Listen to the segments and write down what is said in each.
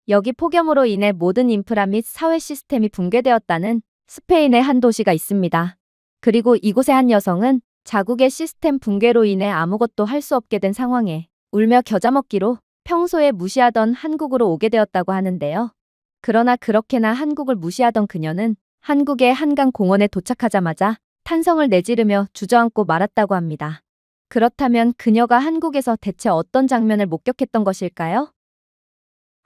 여기 폭염으로 인해 모든 인프라 및 사회 시스템이 붕괴되었다는 스페인의 한 도시가 있습니다. 그리고 이곳의 한 여성은 자국의 시스템 붕괴로 인해 아무것도 할 수 없게 된 상황에 울며 겨자 먹기로 평소에 무시하던 한국으로 오게 되었다고 하는데요. 그러나 그렇게나 한국을 무시하던 그녀는 한국의 한강 공원에 도착하자마자 탄성을 내지르며 주저앉고 말았다고 합니다. 그렇다면 그녀가 한국에서 대체 어떤 장면을 목격했던 것일까요?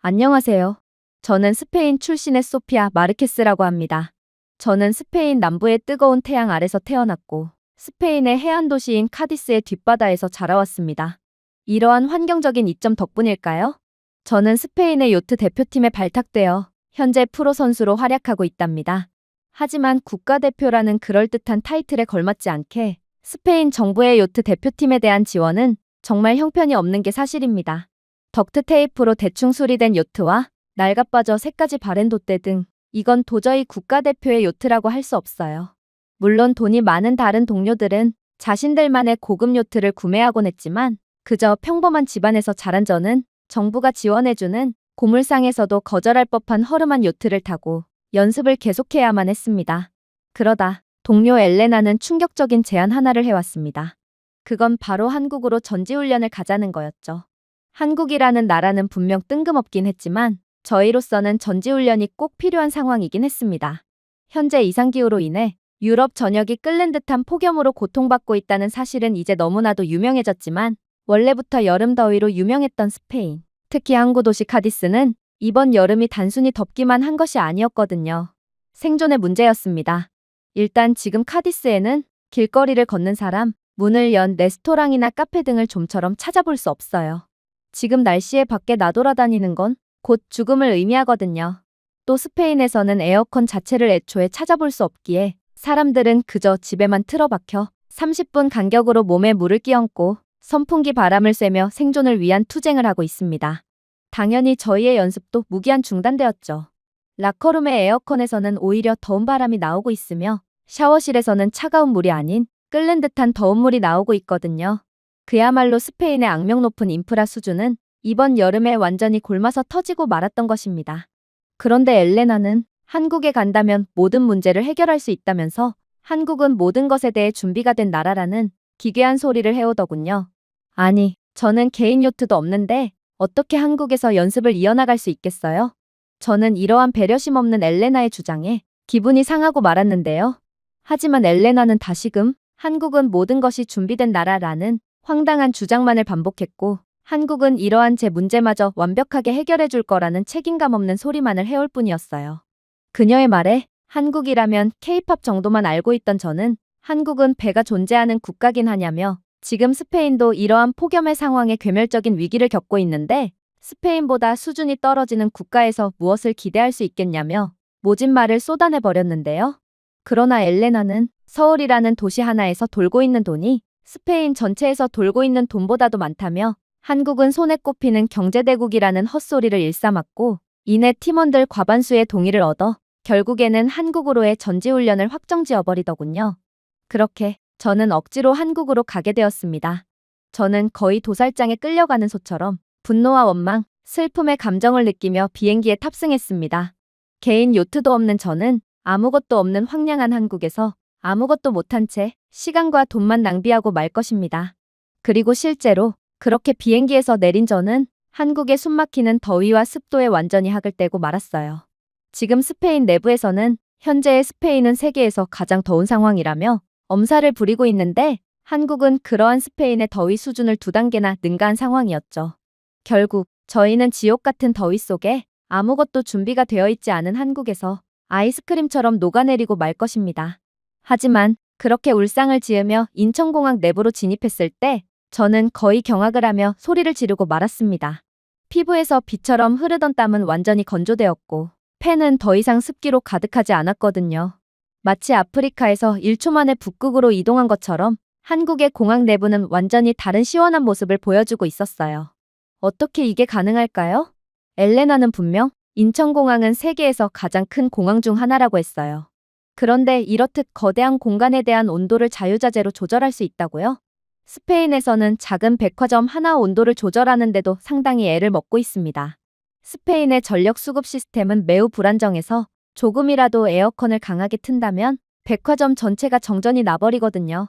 안녕하세요. 저는 스페인 출신의 소피아 마르케스라고 합니다. 저는 스페인 남부의 뜨거운 태양 아래서 태어났고 스페인의 해안 도시인 카디스의 뒷바다에서 자라왔습니다. 이러한 환경적인 이점 덕분일까요? 저는 스페인의 요트 대표팀에 발탁되어 현재 프로 선수로 활약하고 있답니다. 하지만 국가대표라는 그럴듯한 타이틀에 걸맞지 않게 스페인 정부의 요트 대표팀에 대한 지원은 정말 형편이 없는 게 사실입니다. 덕트 테이프로 대충 수리된 요트와 낡아빠져 새까지 바랜 돛대 등 이건 도저히 국가대표의 요트라고 할 수 없어요. 물론 돈이 많은 다른 동료들은 자신들만의 고급 요트를 구매하곤 했지만 그저 평범한 집안에서 자란 저는 정부가 지원해주는 고물상에서도 거절할 법한 허름한 요트를 타고 연습을 계속해야만 했습니다. 그러다 동료 엘레나는 충격적인 제안 하나를 해왔습니다. 그건 바로 한국으로 전지훈련을 가자는 거였죠. 한국이라는 나라는 분명 뜬금없긴 했지만 저희로서는 전지훈련이 꼭 필요한 상황이긴 했습니다. 현재 이상기후로 인해 유럽 전역이 끓는 듯한 폭염으로 고통받고 있다는 사실은 이제 너무나도 유명해졌지만 원래부터 여름 더위로 유명했던 스페인, 특히 항구 도시 카디스는 이번 여름이 단순히 덥기만 한 것이 아니었거든요. 생존의 문제였습니다. 일단 지금 카디스에는 길거리를 걷는 사람, 문을 연 레스토랑이나 카페 등을 좀처럼 찾아볼 수 없어요. 지금 날씨에 밖에 나돌아다니는 건 곧 죽음을 의미하거든요. 또 스페인에서는 에어컨 자체를 애초에 찾아볼 수 없기에 사람들은 그저 집에만 틀어박혀 30분 간격으로 몸에 물을 끼얹고 선풍기 바람을 쐬며 생존을 위한 투쟁을 하고 있습니다. 당연히 저희의 연습도 무기한 중단되었죠. 라커룸의 에어컨에서는 오히려 더운 바람이 나오고 있으며 샤워실에서는 차가운 물이 아닌 끓는 듯한 더운 물이 나오고 있거든요. 그야말로 스페인의 악명 높은 인프라 수준은 이번 여름에 완전히 골마서 터지고 말았던 것입니다. 그런데 엘레나는 한국에 간다면 모든 문제를 해결할 수 있다면서 한국은 모든 것에 대해 준비가 된 나라라는 기괴한 소리를 해오더군요. 아니, 저는 개인 요트도 없는데 어떻게 한국에서 연습을 이어나갈 수 있겠어요? 저는 이러한 배려심 없는 엘레나의 주장에 기분이 상하고 말았는데요. 하지만 엘레나는 다시금 한국은 모든 것이 준비된 나라라는 황당한 주장만을 반복했고 한국은 이러한 제 문제마저 완벽하게 해결해 줄 거라는 책임감 없는 소리만을 해올 뿐이었어요. 그녀의 말에 한국이라면 K-팝 정도만 알고 있던 저는 한국은 배가 존재하는 국가긴 하냐며 지금 스페인도 이러한 폭염의 상황에 괴멸적인 위기를 겪고 있는데 스페인보다 수준이 떨어지는 국가에서 무엇을 기대할 수 있겠냐며 모진 말을 쏟아내 버렸는데요. 그러나 엘레나는 서울이라는 도시 하나에서 돌고 있는 돈이 스페인 전체에서 돌고 있는 돈보다도 많다며 한국은 손에 꼽히는 경제대국이라는 헛소리를 일삼았고 이내 팀원들 과반수의 동의를 얻어 결국에는 한국으로의 전지훈련을 확정지어버리더군요. 그렇게 저는 억지로 한국으로 가게 되었습니다. 저는 거의 도살장에 끌려가는 소처럼 분노와 원망, 슬픔의 감정을 느끼며 비행기에 탑승했습니다. 개인 요트도 없는 저는 아무것도 없는 황량한 한국에서 아무것도 못한 채 시간과 돈만 낭비하고 말 것입니다. 그리고 실제로 그렇게 비행기에서 내린 저는 한국의 숨막히는 더위와 습도에 완전히 학을 떼고 말았어요. 지금 스페인 내부에서는 현재의 스페인은 세계에서 가장 더운 상황이라며 엄살을 부리고 있는데 한국은 그러한 스페인의 더위 수준을 2단계나 능가한 상황이었죠. 결국 저희는 지옥 같은 더위 속에 아무것도 준비가 되어 있지 않은 한국에서 아이스크림처럼 녹아내리고 말 것입니다. 하지만 그렇게 울상을 지으며 인천공항 내부로 진입했을 때 저는 거의 경악을 하며 소리를 지르고 말았습니다. 피부에서 비처럼 흐르던 땀은 완전히 건조되었고 팬은 더 이상 습기로 가득하지 않았거든요. 마치 아프리카에서 1초 만에 북극으로 이동한 것처럼 한국의 공항 내부는 완전히 다른 시원한 모습을 보여주고 있었어요. 어떻게 이게 가능할까요? 엘레나는 분명 인천공항은 세계에서 가장 큰 공항 중 하나라고 했어요. 그런데 이렇듯 거대한 공간에 대한 온도를 자유자재로 조절할 수 있다고요? 스페인에서는 작은 백화점 하나 온도를 조절하는데도 상당히 애를 먹고 있습니다. 스페인의 전력 수급 시스템은 매우 불안정해서 조금이라도 에어컨을 강하게 튼다면 백화점 전체가 정전이 나버리거든요.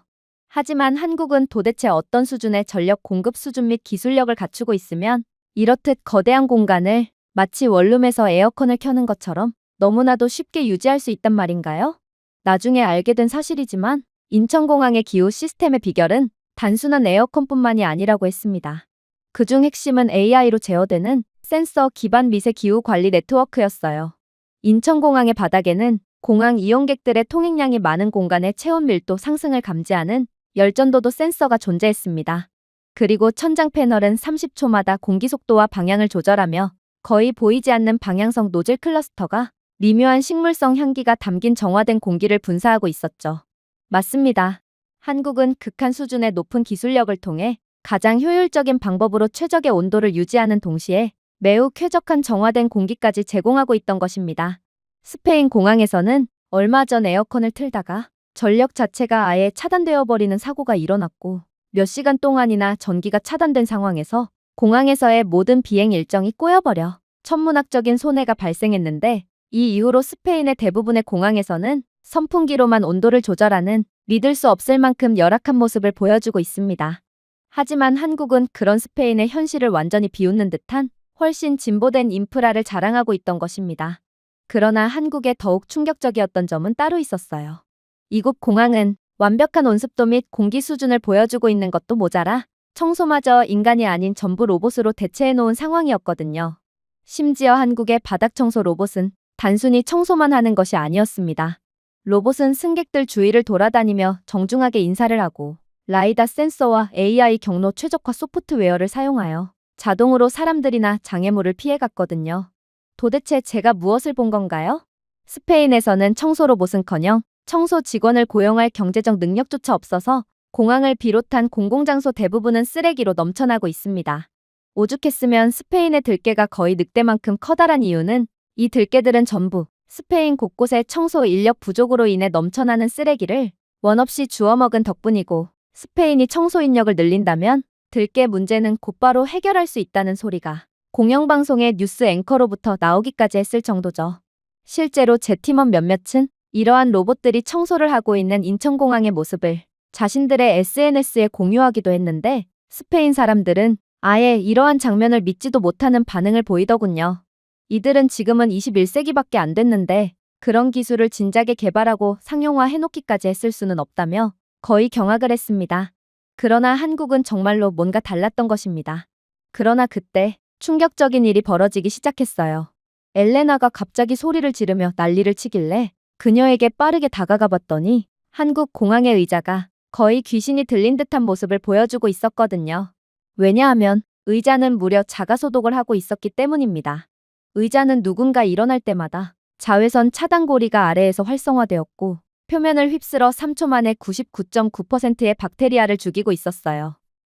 하지만 한국은 도대체 어떤 수준의 전력 공급 수준 및 기술력을 갖추고 있으면 이렇듯 거대한 공간을 마치 원룸에서 에어컨을 켜는 것처럼 너무나도 쉽게 유지할 수 있단 말인가요? 나중에 알게 된 사실이지만 인천공항의 기후 시스템의 비결은 단순한 에어컨뿐만이 아니라고 했습니다. 그중 핵심은 AI로 제어되는 센서 기반 미세 기후 관리 네트워크였어요. 인천공항의 바닥에는 공항 이용객들의 통행량이 많은 공간의 체온 밀도 상승을 감지하는 열전도도 센서가 존재했습니다. 그리고 천장 패널은 30초마다 공기 속도와 방향을 조절하며 거의 보이지 않는 방향성 노즐 클러스터가 미묘한 식물성 향기가 담긴 정화된 공기를 분사하고 있었죠. 맞습니다. 한국은 극한 수준의 높은 기술력을 통해 가장 효율적인 방법으로 최적의 온도를 유지하는 동시에 매우 쾌적한 정화된 공기까지 제공하고 있던 것입니다. 스페인 공항에서는 얼마 전 에어컨을 틀다가 전력 자체가 아예 차단되어 버리는 사고가 일어났고 몇 시간 동안이나 전기가 차단된 상황에서 공항에서의 모든 비행 일정이 꼬여버려 천문학적인 손해가 발생했는데 이 이후로 스페인의 대부분의 공항에서는 선풍기로만 온도를 조절하는 믿을 수 없을 만큼 열악한 모습을 보여주고 있습니다. 하지만 한국은 그런 스페인의 현실을 완전히 비웃는 듯한 훨씬 진보된 인프라를 자랑하고 있던 것입니다. 그러나 한국에 더욱 충격적이었던 점은 따로 있었어요. 이곳 공항은 완벽한 온습도 및 공기 수준을 보여주고 있는 것도 모자라 청소마저 인간이 아닌 전부 로봇으로 대체해놓은 상황이었거든요. 심지어 한국의 바닥 청소 로봇은 단순히 청소만 하는 것이 아니었습니다. 로봇은 승객들 주위를 돌아다니며 정중하게 인사를 하고 라이다 센서와 AI 경로 최적화 소프트웨어를 사용하여 자동으로 사람들이나 장애물을 피해갔거든요. 도대체 제가 무엇을 본 건가요? 스페인에서는 청소 로봇은커녕 청소 직원을 고용할 경제적 능력조차 없어서 공항을 비롯한 공공장소 대부분은 쓰레기로 넘쳐나고 있습니다. 오죽했으면 스페인의 들개가 거의 늑대만큼 커다란 이유는 이 들개들은 전부 스페인 곳곳의 청소 인력 부족으로 인해 넘쳐나는 쓰레기를 원없이 주워먹은 덕분이고 스페인이 청소 인력을 늘린다면 들개 문제는 곧바로 해결할 수 있다는 소리가 공영방송의 뉴스 앵커로부터 나오기까지 했을 정도죠. 실제로 제 팀원 몇몇은 이러한 로봇들이 청소를 하고 있는 인천공항의 모습을 자신들의 SNS에 공유하기도 했는데 스페인 사람들은 아예 이러한 장면을 믿지도 못하는 반응을 보이더군요. 이들은 지금은 21세기밖에 안 됐는데 그런 기술을 진작에 개발하고 상용화해놓기까지 했을 수는 없다며 거의 경악을 했습니다. 그러나 한국은 정말로 뭔가 달랐던 것입니다. 그러나 그때 충격적인 일이 벌어지기 시작했어요. 엘레나가 갑자기 소리를 지르며 난리를 치길래 그녀에게 빠르게 다가가 봤더니 한국 공항의 의자가 거의 귀신이 들린 듯한 모습을 보여주고 있었거든요. 왜냐하면 의자는 무려 자가소독을 하고 있었기 때문입니다. 의자는 누군가 일어날 때마다 자외선 차단고리가 아래에서 활성화되었고 표면을 휩쓸어 3초 만에 99.9%의 박테리아를 죽이고 있었어요.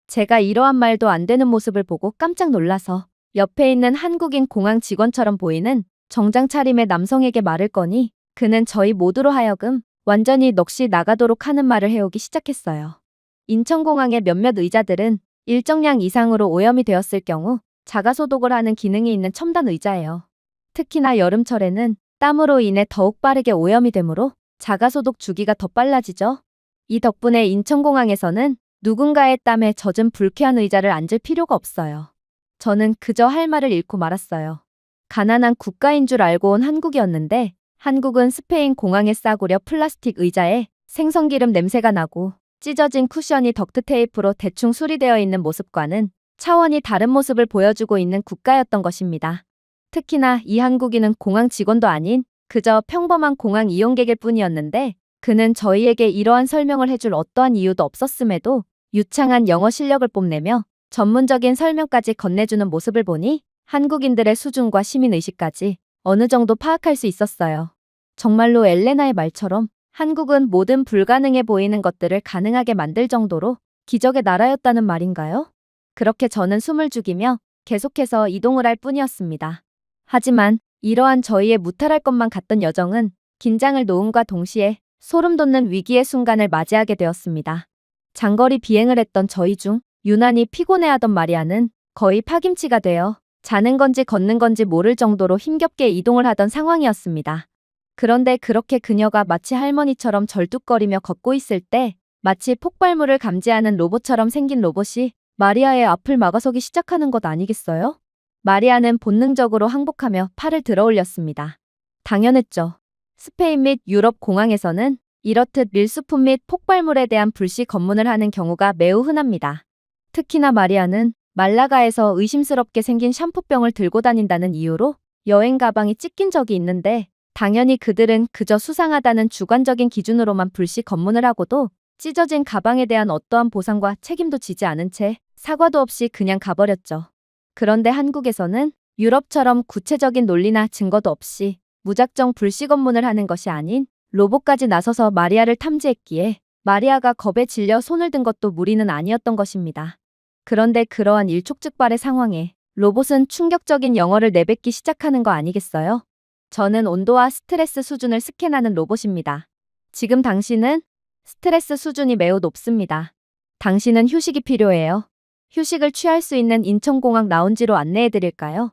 제가 이러한 말도 안 되는 모습을 보고 깜짝 놀라서 옆에 있는 한국인 공항 직원처럼 보이는 정장 차림의 남성에게 말을 거니 그는 저희 모두로 하여금 완전히 넋이 나가도록 하는 말을 해오기 시작했어요. 인천공항의 몇몇 의자들은 일정량 이상으로 오염이 되었을 경우 자가소독을 하는 기능이 있는 첨단 의자예요. 특히나 여름철에는 땀으로 인해 더욱 빠르게 오염이 되므로 자가소독 주기가 더 빨라지죠. 이 덕분에 인천공항에서는 누군가의 땀에 젖은 불쾌한 의자를 앉을 필요가 없어요. 저는 그저 할 말을 잃고 말았어요. 가난한 국가인 줄 알고 온 한국이었는데 한국은 스페인 공항에 싸구려 플라스틱 의자에 생선기름 냄새가 나고 찢어진 쿠션이 덕트 테이프로 대충 수리되어 있는 모습과는 차원이 다른 모습을 보여주고 있는 국가였던 것입니다. 특히나 이 한국인은 공항 직원도 아닌 그저 평범한 공항 이용객일 뿐이었는데 그는 저희에게 이러한 설명을 해줄 어떠한 이유도 없었음에도 유창한 영어 실력을 뽐내며 전문적인 설명까지 건네주는 모습을 보니 한국인들의 수준과 시민의식까지 어느 정도 파악할 수 있었어요. 정말로 엘레나의 말처럼 한국은 모든 불가능해 보이는 것들을 가능하게 만들 정도로 기적의 나라였다는 말인가요? 그렇게 저는 숨을 죽이며 계속해서 이동을 할 뿐이었습니다. 하지만 이러한 저희의 무탈할 것만 같던 여정은 긴장을 놓음과 동시에 소름 돋는 위기의 순간을 맞이하게 되었습니다. 장거리 비행을 했던 저희 중 유난히 피곤해하던 마리아는 거의 파김치가 되어 자는 건지 걷는 건지 모를 정도로 힘겹게 이동을 하던 상황이었습니다. 그런데 그렇게 그녀가 마치 할머니처럼 절뚝거리며 걷고 있을 때 마치 폭발물을 감지하는 로봇처럼 생긴 로봇이 마리아의 앞을 막아서기 시작하는 것 아니겠어요? 마리아는 본능적으로 항복하며 팔을 들어 올렸습니다. 당연했죠. 스페인 및 유럽 공항에서는 이렇듯 밀수품 및 폭발물에 대한 불시 검문을 하는 경우가 매우 흔합니다. 특히나 마리아는 말라가에서 의심스럽게 생긴 샴푸병을 들고 다닌다는 이유로 여행 가방이 찢긴 적이 있는데 당연히 그들은 그저 수상하다는 주관적인 기준으로만 불시 검문을 하고도 찢어진 가방에 대한 어떠한 보상과 책임도 지지 않은 채 사과도 없이 그냥 가버렸죠. 그런데 한국에서는 유럽처럼 구체적인 논리나 증거도 없이 무작정 불시 검문을 하는 것이 아닌 로봇까지 나서서 마리아를 탐지했기에 마리아가 겁에 질려 손을 든 것도 무리는 아니었던 것입니다. 그런데 그러한 일촉즉발의 상황에 로봇은 충격적인 영어를 내뱉기 시작하는 거 아니겠어요? 저는 온도와 스트레스 수준을 스캔하는 로봇입니다. 지금 당신은 스트레스 수준이 매우 높습니다. 당신은 휴식이 필요해요. 휴식을 취할 수 있는 인천공항 라운지로 안내해 드릴까요?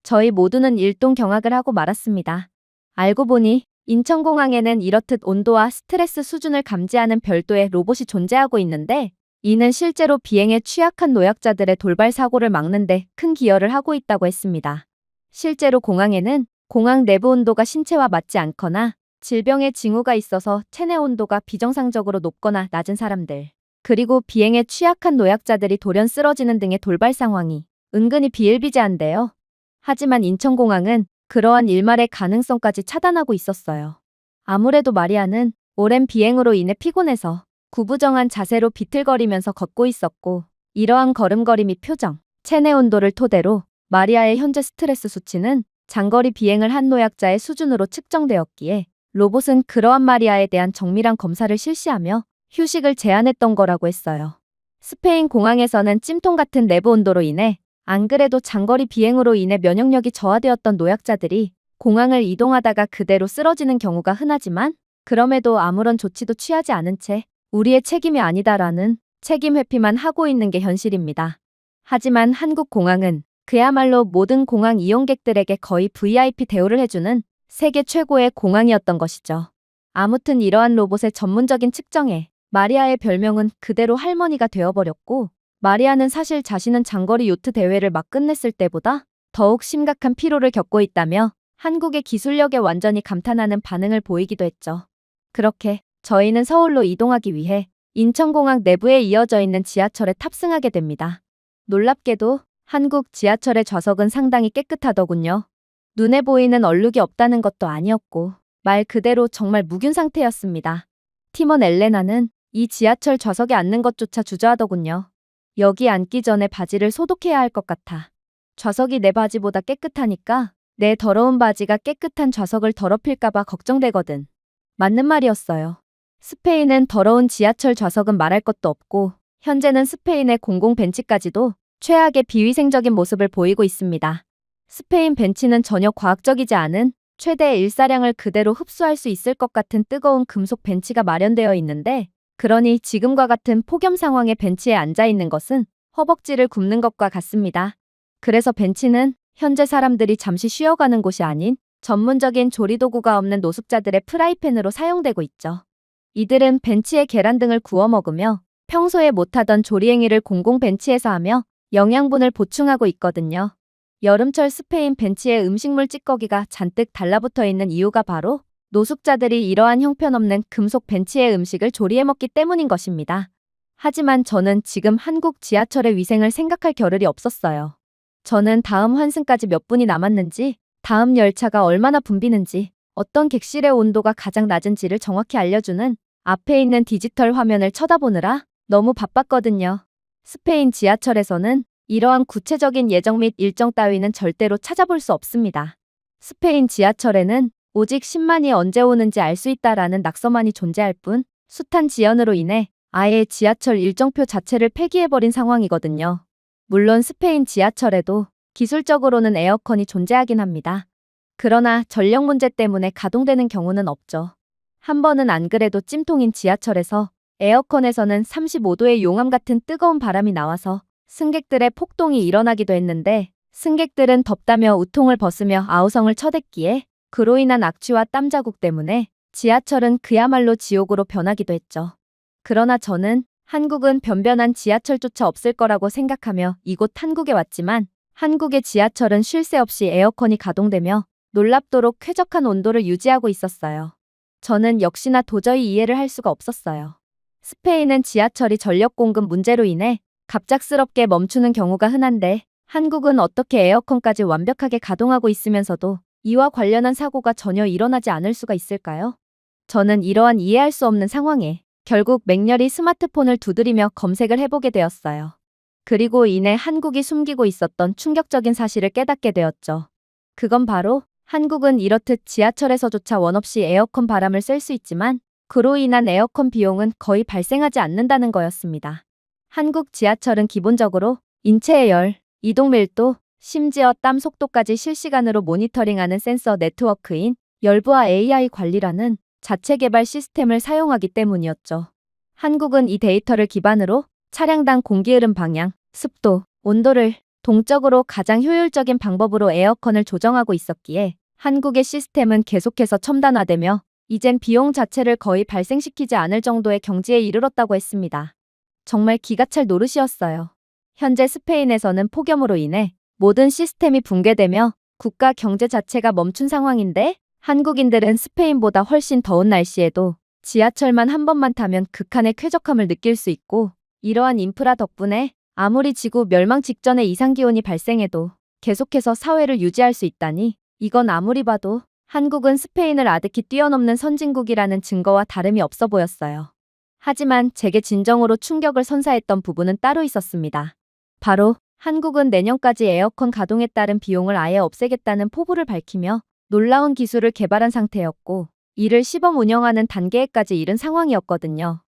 저희 모두는 일동경악을 하고 말았습니다. 알고 보니 인천공항에는 이렇듯 온도와 스트레스 수준을 감지하는 별도의 로봇이 존재하고 있는데 이는 실제로 비행에 취약한 노약자들의 돌발 사고를 막는 데 큰 기여를 하고 있다고 했습니다. 실제로 공항에는 공항 내부 온도가 신체와 맞지 않거나 질병의 징후가 있어서 체내 온도가 비정상적으로 높거나 낮은 사람들, 그리고 비행에 취약한 노약자들이 돌연 쓰러지는 등의 돌발 상황이 은근히 비일비재한데요. 하지만 인천공항은 그러한 일말의 가능성까지 차단하고 있었어요. 아무래도 마리아는 오랜 비행으로 인해 피곤해서 구부정한 자세로 비틀거리면서 걷고 있었고 이러한 걸음걸이 및 표정, 체내 온도를 토대로 마리아의 현재 스트레스 수치는 장거리 비행을 한 노약자의 수준으로 측정되었기에 로봇은 그러한 마리아에 대한 정밀한 검사를 실시하며 휴식을 제한했던 거라고 했어요. 스페인 공항에서는 찜통 같은 내부 온도로 인해 안 그래도 장거리 비행으로 인해 면역력이 저하되었던 노약자들이 공항을 이동하다가 그대로 쓰러지는 경우가 흔하지만 그럼에도 아무런 조치도 취하지 않은 채 우리의 책임이 아니다라는 책임 회피만 하고 있는 게 현실입니다. 하지만 한국 공항은 그야말로 모든 공항 이용객들에게 거의 VIP 대우를 해주는 세계 최고의 공항이었던 것이죠. 아무튼 이러한 로봇의 전문적인 측정에 마리아의 별명은 그대로 할머니가 되어버렸고 마리아는 사실 자신은 장거리 요트 대회를 막 끝냈을 때보다 더욱 심각한 피로를 겪고 있다며 한국의 기술력에 완전히 감탄하는 반응을 보이기도 했죠. 그렇게 저희는 서울로 이동하기 위해 인천공항 내부에 이어져 있는 지하철에 탑승하게 됩니다. 놀랍게도 한국 지하철의 좌석은 상당히 깨끗하더군요. 눈에 보이는 얼룩이 없다는 것도 아니었고 말 그대로 정말 무균 상태였습니다. 팀원 엘레나는 이 지하철 좌석에 앉는 것조차 주저하더군요. 여기 앉기 전에 바지를 소독해야 할 것 같아. 좌석이 내 바지보다 깨끗하니까 내 더러운 바지가 깨끗한 좌석을 더럽힐까봐 걱정되거든. 맞는 말이었어요. 스페인은 더러운 지하철 좌석은 말할 것도 없고 현재는 스페인의 공공 벤치까지도 최악의 비위생적인 모습을 보이고 있습니다. 스페인 벤치는 전혀 과학적이지 않은 최대 일사량을 그대로 흡수할 수 있을 것 같은 뜨거운 금속 벤치가 마련되어 있는데 그러니 지금과 같은 폭염 상황에 벤치에 앉아 있는 것은 허벅지를 굽는 것과 같습니다. 그래서 벤치는 현재 사람들이 잠시 쉬어가는 곳이 아닌 전문적인 조리도구가 없는 노숙자들의 프라이팬으로 사용되고 있죠. 이들은 벤치에 계란 등을 구워 먹으며 평소에 못하던 조리 행위를 공공 벤치에서 하며 영양분을 보충하고 있거든요. 여름철 스페인 벤치에 음식물 찌꺼기가 잔뜩 달라붙어 있는 이유가 바로 노숙자들이 이러한 형편없는 금속 벤치의 음식을 조리해 먹기 때문인 것입니다. 하지만 저는 지금 한국 지하철의 위생을 생각할 겨를이 없었어요. 저는 다음 환승까지 몇 분이 남았는지, 다음 열차가 얼마나 붐비는지, 어떤 객실의 온도가 가장 낮은지를 정확히 알려주는 앞에 있는 디지털 화면을 쳐다보느라 너무 바빴거든요. 스페인 지하철에서는 이러한 구체적인 예정 및 일정 따위는 절대로 찾아볼 수 없습니다. 스페인 지하철에는 오직 10만이 언제 오는지 알 수 있다라는 낙서만이 존재할 뿐 숱한 지연으로 인해 아예 지하철 일정표 자체를 폐기해버린 상황이거든요. 물론 스페인 지하철에도 기술적으로는 에어컨이 존재하긴 합니다. 그러나 전력 문제 때문에 가동되는 경우는 없죠. 한 번은 안 그래도 찜통인 지하철에서 에어컨에서는 35도의 용암 같은 뜨거운 바람이 나와서 승객들의 폭동이 일어나기도 했는데 승객들은 덥다며 우통을 벗으며 아우성을 쳐댔기에 그로 인한 악취와 땀 자국 때문에 지하철은 그야말로 지옥으로 변하기도 했죠. 그러나 저는 한국은 변변한 지하철조차 없을 거라고 생각하며 이곳 한국에 왔지만 한국의 지하철은 쉴 새 없이 에어컨이 가동되며 놀랍도록 쾌적한 온도를 유지하고 있었어요. 저는 역시나 도저히 이해를 할 수가 없었어요. 스페인은 지하철이 전력 공급 문제로 인해 갑작스럽게 멈추는 경우가 흔한데 한국은 어떻게 에어컨까지 완벽하게 가동하고 있으면서도 이와 관련한 사고가 전혀 일어나지 않을 수가 있을까요? 저는 이러한 이해할 수 없는 상황에 결국 맹렬히 스마트폰을 두드리며 검색을 해보게 되었어요. 그리고 이내 한국이 숨기고 있었던 충격적인 사실을 깨닫게 되었죠. 그건 바로 한국은 이렇듯 지하철에서조차 원없이 에어컨 바람을 쐴 수 있지만 그로 인한 에어컨 비용은 거의 발생하지 않는다는 거였습니다. 한국 지하철은 기본적으로 인체의 열, 이동 밀도, 심지어 땀 속도까지 실시간으로 모니터링하는 센서 네트워크인 열부와 AI 관리라는 자체 개발 시스템을 사용하기 때문이었죠. 한국은 이 데이터를 기반으로 차량당 공기흐름 방향, 습도, 온도를 동적으로 가장 효율적인 방법으로 에어컨을 조정하고 있었기에 한국의 시스템은 계속해서 첨단화되며 이젠 비용 자체를 거의 발생시키지 않을 정도의 경지에 이르렀다고 했습니다. 정말 기가 찰 노릇이었어요. 현재 스페인에서는 폭염으로 인해 모든 시스템이 붕괴되며 국가 경제 자체가 멈춘 상황인데 한국인들은 스페인보다 훨씬 더운 날씨에도 지하철만 한 번만 타면 극한의 쾌적함을 느낄 수 있고 이러한 인프라 덕분에 아무리 지구 멸망 직전에 이상기온이 발생해도 계속해서 사회를 유지할 수 있다니 이건 아무리 봐도 한국은 스페인을 아득히 뛰어넘는 선진국이라는 증거와 다름이 없어 보였어요. 하지만 제게 진정으로 충격을 선사했던 부분은 따로 있었습니다. 바로 한국은 내년까지 에어컨 가동에 따른 비용을 아예 없애겠다는 포부를 밝히며 놀라운 기술을 개발한 상태였고 이를 시범 운영하는 단계에까지 이른 상황이었거든요.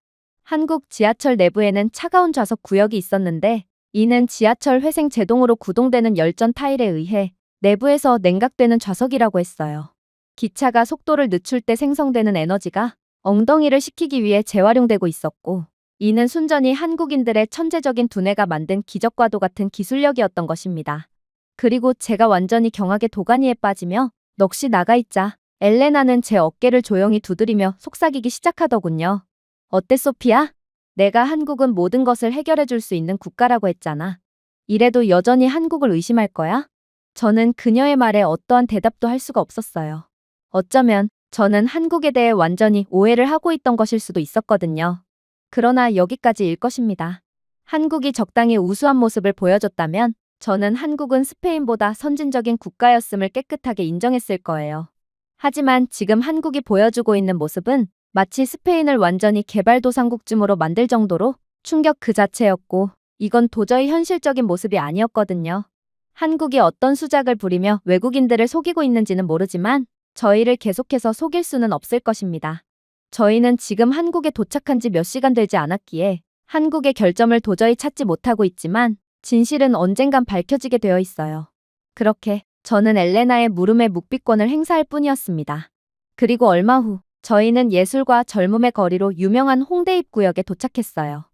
한국 지하철 내부에는 차가운 좌석 구역이 있었는데 이는 지하철 회생 제동으로 구동되는 열전 타일에 의해 내부에서 냉각되는 좌석이라고 했어요. 기차가 속도를 늦출 때 생성되는 에너지가 엉덩이를 식히기 위해 재활용되고 있었고 이는 순전히 한국인들의 천재적인 두뇌가 만든 기적과도 같은 기술력이었던 것입니다. 그리고 제가 완전히 경악의 도가니에 빠지며 넋이 나가있자 엘레나는 제 어깨를 조용히 두드리며 속삭이기 시작하더군요. 어때 소피야? 내가 한국은 모든 것을 해결해 줄 수 있는 국가라고 했잖아. 이래도 여전히 한국을 의심할 거야? 저는 그녀의 말에 어떠한 대답도 할 수가 없었어요. 어쩌면 저는 한국에 대해 완전히 오해를 하고 있던 것일 수도 있었거든요. 그러나 여기까지일 것입니다. 한국이 적당히 우수한 모습을 보여줬다면 저는 한국은 스페인보다 선진적인 국가였음을 깨끗하게 인정했을 거예요. 하지만 지금 한국이 보여주고 있는 모습은 마치 스페인을 완전히 개발도상국쯤으로 만들 정도로 충격 그 자체였고 이건 도저히 현실적인 모습이 아니었거든요. 한국이 어떤 수작을 부리며 외국인들을 속이고 있는지는 모르지만 저희를 계속해서 속일 수는 없을 것입니다. 저희는 지금 한국에 도착한 지 몇 시간 되지 않았기에 한국의 결점을 도저히 찾지 못하고 있지만 진실은 언젠간 밝혀지게 되어 있어요. 그렇게 저는 엘레나의 물음에 묵비권을 행사할 뿐이었습니다. 그리고 얼마 후 저희는 예술과 젊음의 거리로 유명한 홍대 입구역에 도착했어요.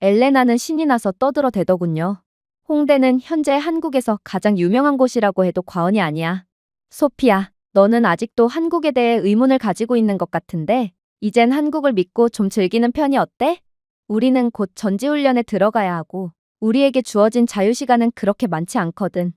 엘레나는 신이 나서 떠들어대더군요. 홍대는 현재 한국에서 가장 유명한 곳이라고 해도 과언이 아니야. 소피야, 너는 아직도 한국에 대해 의문을 가지고 있는 것 같은데 이젠 한국을 믿고 좀 즐기는 편이 어때? 우리는 곧 전지훈련에 들어가야 하고 우리에게 주어진 자유시간은 그렇게 많지 않거든.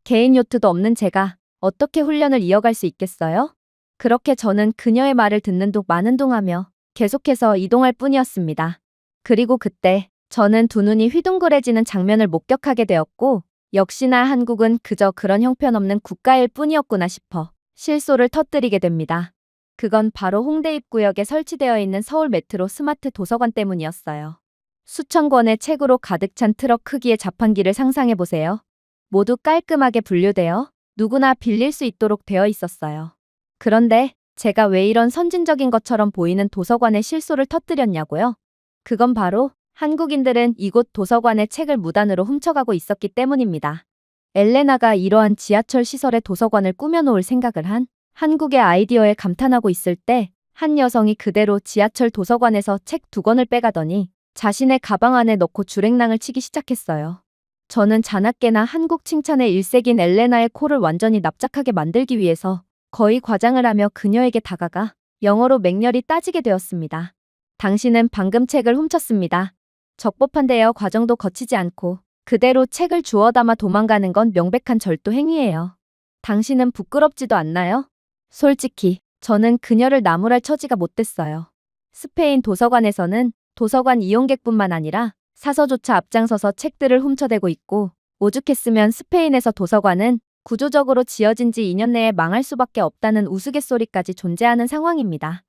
개인 요트도 없는 제가 어떻게 훈련을 이어갈 수 있겠어요? 그렇게 저는 그녀의 말을 듣는 둥 마는 둥 하며 계속해서 이동할 뿐이었습니다. 그리고 그때 저는 두 눈이 휘둥그레지는 장면을 목격하게 되었고 역시나 한국은 그저 그런 형편없는 국가일 뿐이었구나 싶어 실소를 터뜨리게 됩니다. 그건 바로 홍대 입구역에 설치되어 있는 서울 메트로 스마트 도서관 때문이었어요. 수천 권의 책으로 가득 찬 트럭 크기의 자판기를 상상해보세요. 모두 깔끔하게 분류되어 누구나 빌릴 수 있도록 되어 있었어요. 그런데 제가 왜 이런 선진적인 것처럼 보이는 도서관에 실소를 터뜨렸냐고요? 그건 바로 한국인들은 이곳 도서관의 책을 무단으로 훔쳐가고 있었기 때문입니다. 엘레나가 이러한 지하철 시설의 도서관을 꾸며놓을 생각을 한 한국의 아이디어에 감탄하고 있을 때 한 여성이 그대로 지하철 도서관에서 책 2권을 빼가더니 자신의 가방 안에 넣고 주랭랑을 치기 시작했어요. 저는 자나깨나 한국 칭찬에 일색인 엘레나의 코를 완전히 납작하게 만들기 위해서 거의 과장을 하며 그녀에게 다가가 영어로 맹렬히 따지게 되었습니다. 당신은 방금 책을 훔쳤습니다. 적법한 대여 과정도 거치지 않고 그대로 책을 주워 담아 도망가는 건 명백한 절도 행위예요. 당신은 부끄럽지도 않나요? 솔직히 저는 그녀를 나무랄 처지가 못 됐어요. 스페인 도서관에서는 도서관 이용객뿐만 아니라 사서조차 앞장서서 책들을 훔쳐대고 있고, 오죽했으면 스페인에서 도서관은 구조적으로 지어진 지 2년 내에 망할 수밖에 없다는 우스갯소리까지 존재하는 상황입니다.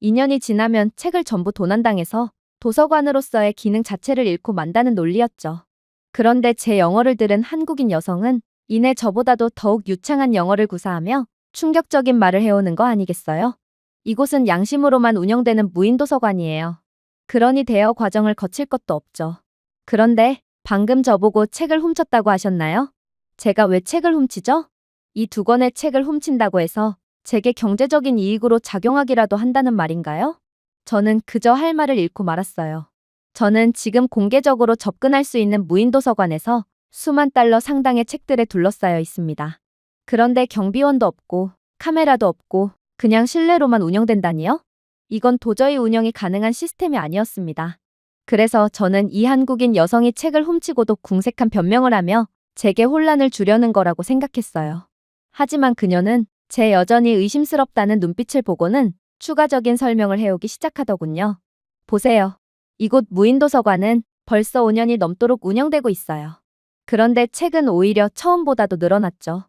2년이 지나면 책을 전부 도난당해서 도서관으로서의 기능 자체를 잃고 만다는 논리였죠. 그런데 제 영어를 들은 한국인 여성은 이내 저보다도 더욱 유창한 영어를 구사하며 충격적인 말을 해오는 거 아니겠어요? 이곳은 양심으로만 운영되는 무인 도서관이에요. 그러니 대여 과정을 거칠 것도 없죠. 그런데 방금 저보고 책을 훔쳤다고 하셨나요? 제가 왜 책을 훔치죠? 이 2권의 책을 훔친다고 해서 제게 경제적인 이익으로 작용하기라도 한다는 말인가요? 저는 그저 할 말을 잃고 말았어요. 저는 지금 공개적으로 접근할 수 있는 무인 도서관에서 수만 달러 상당의 책들에 둘러싸여 있습니다. 그런데 경비원도 없고 카메라도 없고 그냥 실내로만 운영된다니요? 이건 도저히 운영이 가능한 시스템이 아니었습니다. 그래서 저는 이 한국인 여성이 책을 훔치고도 궁색한 변명을 하며 제게 혼란을 주려는 거라고 생각했어요. 하지만 그녀는 제 여전히 의심스럽다는 눈빛을 보고는 추가적인 설명을 해오기 시작하더군요. 보세요. 이곳 무인 도서관은 벌써 5년이 넘도록 운영되고 있어요. 그런데 책은 오히려 처음보다도 늘어났죠.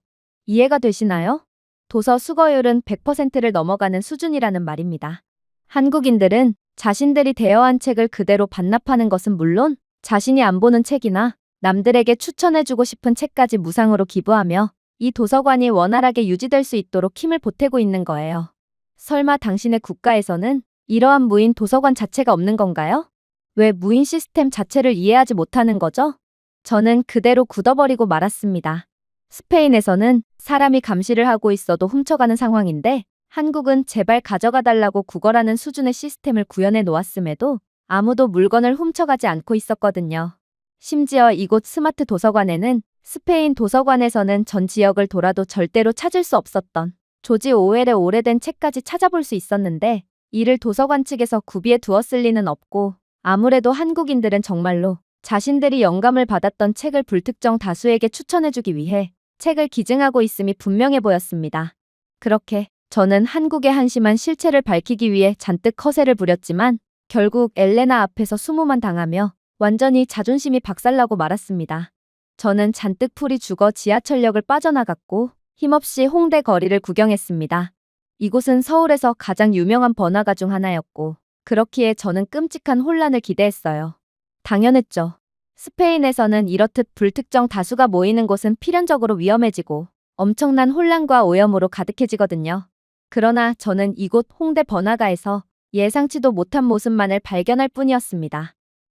이해가 되시나요? 도서 수거율은 100%를 넘어가는 수준이라는 말입니다. 한국인들은 자신들이 대여한 책을 그대로 반납하는 것은 물론 자신이 안 보는 책이나 남들에게 추천해주고 싶은 책까지 무상으로 기부하며 이 도서관이 원활하게 유지될 수 있도록 힘을 보태고 있는 거예요. 설마 당신의 국가에서는 이러한 무인 도서관 자체가 없는 건가요? 왜 무인 시스템 자체를 이해하지 못하는 거죠? 저는 그대로 굳어버리고 말았습니다. 스페인에서는 사람이 감시를 하고 있어도 훔쳐가는 상황인데 한국은 제발 가져가 달라고 구걸하는 수준의 시스템을 구현해 놓았음에도 아무도 물건을 훔쳐가지 않고 있었거든요. 심지어 이곳 스마트 도서관에는 스페인 도서관에서는 전 지역을 돌아도 절대로 찾을 수 없었던 조지 오웰의 오래된 책까지 찾아볼 수 있었는데 이를 도서관 측에서 구비해 두었을 리는 없고 아무래도 한국인들은 정말로 자신들이 영감을 받았던 책을 불특정 다수에게 추천해주기 위해 책을 기증하고 있음이 분명해 보였습니다. 그렇게 저는 한국의 한심한 실체를 밝히기 위해 잔뜩 허세를 부렸지만 결국 엘레나 앞에서 수모만 당하며 완전히 자존심이 박살나고 말았습니다. 저는 잔뜩 풀이 죽어 지하철역을 빠져나갔고 힘없이 홍대 거리를 구경했습니다. 이곳은 서울에서 가장 유명한 번화가 중 하나였고 그렇기에 저는 끔찍한 혼란을 기대했어요. 당연했죠. 스페인에서는 이렇듯 불특정 다수가 모이는 곳은 필연적으로 위험해지고 엄청난 혼란과 오염으로 가득해지거든요. 그러나 저는 이곳 홍대 번화가에서 예상치도 못한 모습만을 발견할 뿐이었습니다.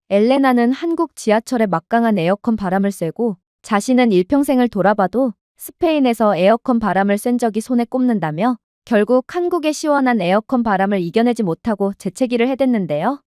엘레나는 한국 지하철의 막강한 에어컨 바람을 쐬고 자신은 일평생을 돌아봐도 스페인에서 에어컨 바람을 쐰 적이 손에 꼽는다며 결국 한국의 시원한 에어컨 바람을 이겨내지 못하고 재채기를 해댔는데요.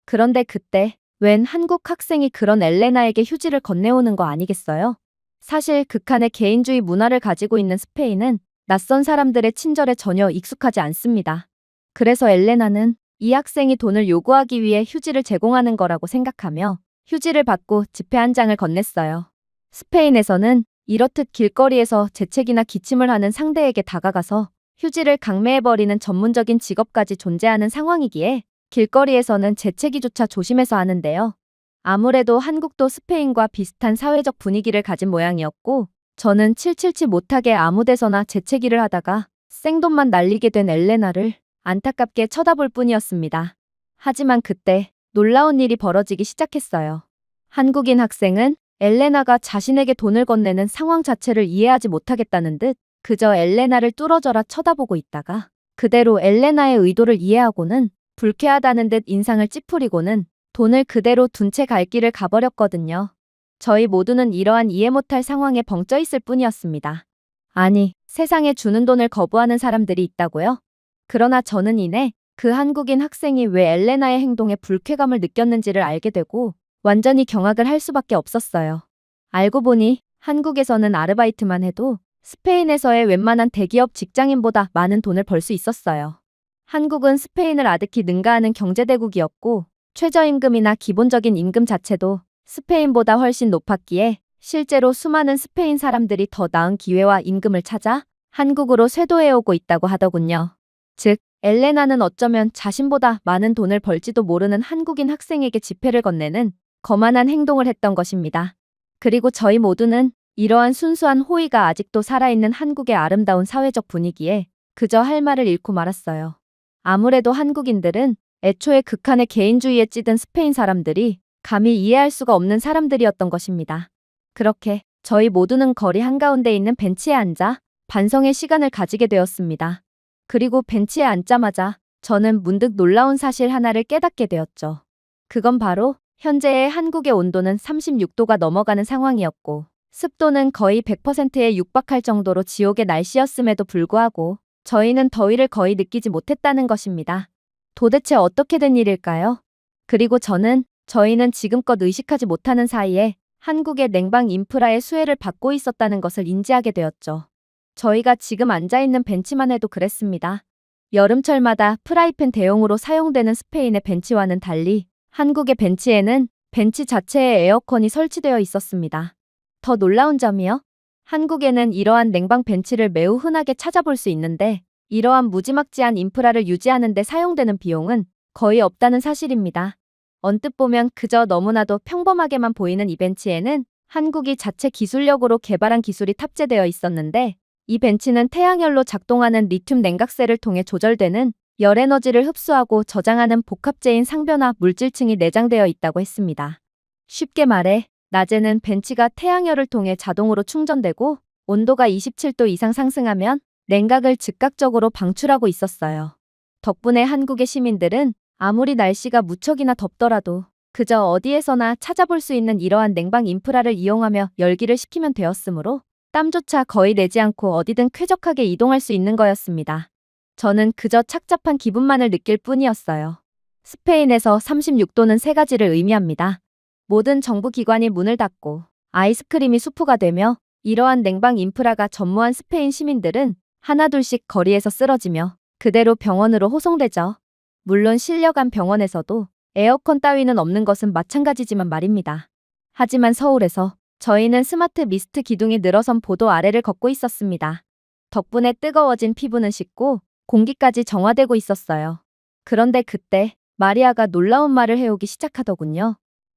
그런데 그때 웬 한국 학생이 그런 엘레나에게 휴지를 건네오는 거 아니겠어요? 사실 극한의 개인주의 문화를 가지고 있는 스페인은 낯선 사람들의 친절에 전혀 익숙하지 않습니다. 그래서 엘레나는 이 학생이 돈을 요구하기 위해 휴지를 제공하는 거라고 생각하며 휴지를 받고 지폐 한 장을 건넸어요. 스페인에서는 이렇듯 길거리에서 재채기나 기침을 하는 상대에게 다가가서 휴지를 강매해버리는 전문적인 직업까지 존재하는 상황이기에 길거리에서는 재채기조차 조심해서 하는데요. 아무래도 한국도 스페인과 비슷한 사회적 분위기를 가진 모양이었고 저는 칠칠치 못하게 아무 데서나 재채기를 하다가 생돈만 날리게 된 엘레나를 안타깝게 쳐다볼 뿐이었습니다. 하지만 그때 놀라운 일이 벌어지기 시작했어요. 한국인 학생은 엘레나가 자신에게 돈을 건네는 상황 자체를 이해하지 못하겠다는 듯 그저 엘레나를 뚫어져라 쳐다보고 있다가 그대로 엘레나의 의도를 이해하고는 불쾌하다는 듯 인상을 찌푸리고는 돈을 그대로 둔 채 갈 길을 가버렸거든요. 저희 모두는 이러한 이해 못할 상황에 벙쪄 있을 뿐이었습니다. 아니, 세상에 주는 돈을 거부하는 사람들이 있다고요? 그러나 저는 이내 그 한국인 학생이 왜 엘레나의 행동에 불쾌감을 느꼈는지를 알게 되고 완전히 경악을 할 수밖에 없었어요. 알고 보니 한국에서는 아르바이트만 해도 스페인에서의 웬만한 대기업 직장인보다 많은 돈을 벌 수 있었어요. 한국은 스페인을 아득히 능가하는 경제대국이었고 최저임금이나 기본적인 임금 자체도 스페인보다 훨씬 높았기에 실제로 수많은 스페인 사람들이 더 나은 기회와 임금을 찾아 한국으로 쇄도해오고 있다고 하더군요. 즉, 엘레나는 어쩌면 자신보다 많은 돈을 벌지도 모르는 한국인 학생에게 지폐를 건네는 거만한 행동을 했던 것입니다. 그리고 저희 모두는 이러한 순수한 호의가 아직도 살아있는 한국의 아름다운 사회적 분위기에 그저 할 말을 잃고 말았어요. 아무래도 한국인들은 애초에 극한의 개인주의에 찌든 스페인 사람들이 감히 이해할 수가 없는 사람들이었던 것입니다. 그렇게 저희 모두는 거리 한가운데 있는 벤치에 앉아 반성의 시간을 가지게 되었습니다. 그리고 벤치에 앉자마자 저는 문득 놀라운 사실 하나를 깨닫게 되었죠. 그건 바로 현재의 한국의 온도는 36도가 넘어가는 상황이었고 습도는 거의 100%에 육박할 정도로 지옥의 날씨였음에도 불구하고 저희는 더위를 거의 느끼지 못했다는 것입니다. 도대체 어떻게 된 일일까요? 그리고 저희는 지금껏 의식하지 못하는 사이에 한국의 냉방 인프라의 수혜를 받고 있었다는 것을 인지하게 되었죠. 저희가 지금 앉아있는 벤치만 해도 그랬습니다. 여름철마다 프라이팬 대용으로 사용되는 스페인의 벤치와는 달리 한국의 벤치에는 벤치 자체에 에어컨이 설치되어 있었습니다. 더 놀라운 점이요. 한국에는 이러한 냉방 벤치를 매우 흔하게 찾아볼 수 있는데 이러한 무지막지한 인프라를 유지하는 데 사용되는 비용은 거의 없다는 사실입니다. 언뜻 보면 그저 너무나도 평범하게만 보이는 이 벤치에는 한국이 자체 기술력으로 개발한 기술이 탑재되어 있었는데 이 벤치는 태양열로 작동하는 리튬 냉각셀을 통해 조절되는 열 에너지를 흡수하고 저장하는 복합재인 상변화 물질층이 내장되어 있다고 했습니다. 쉽게 말해 낮에는 벤치가 태양열을 통해 자동으로 충전되고 온도가 27도 이상 상승하면 냉각을 즉각적으로 방출하고 있었어요. 덕분에 한국의 시민들은 아무리 날씨가 무척이나 덥더라도 그저 어디에서나 찾아볼 수 있는 이러한 냉방 인프라를 이용하며 열기를 식히면 되었으므로 땀조차 거의 내지 않고 어디든 쾌적하게 이동할 수 있는 거였습니다. 저는 그저 착잡한 기분만을 느낄 뿐이었어요. 스페인에서 36도는 세 가지를 의미합니다. 모든 정부 기관이 문을 닫고 아이스크림이 수프가 되며 이러한 냉방 인프라가 전무한 스페인 시민들은 하나둘씩 거리에서 쓰러지며 그대로 병원으로 호송되죠. 물론 실려간 병원에서도 에어컨 따위는 없는 것은 마찬가지지만 말입니다. 하지만 서울에서 저희는 스마트 미스트 기둥이 늘어선 보도 아래를 걷고 있었습니다. 덕분에 뜨거워진 피부는 식고 공기까지 정화되고 있었어요. 그런데 그때 마리아가 놀라운 말을 해오기 시작하더군요.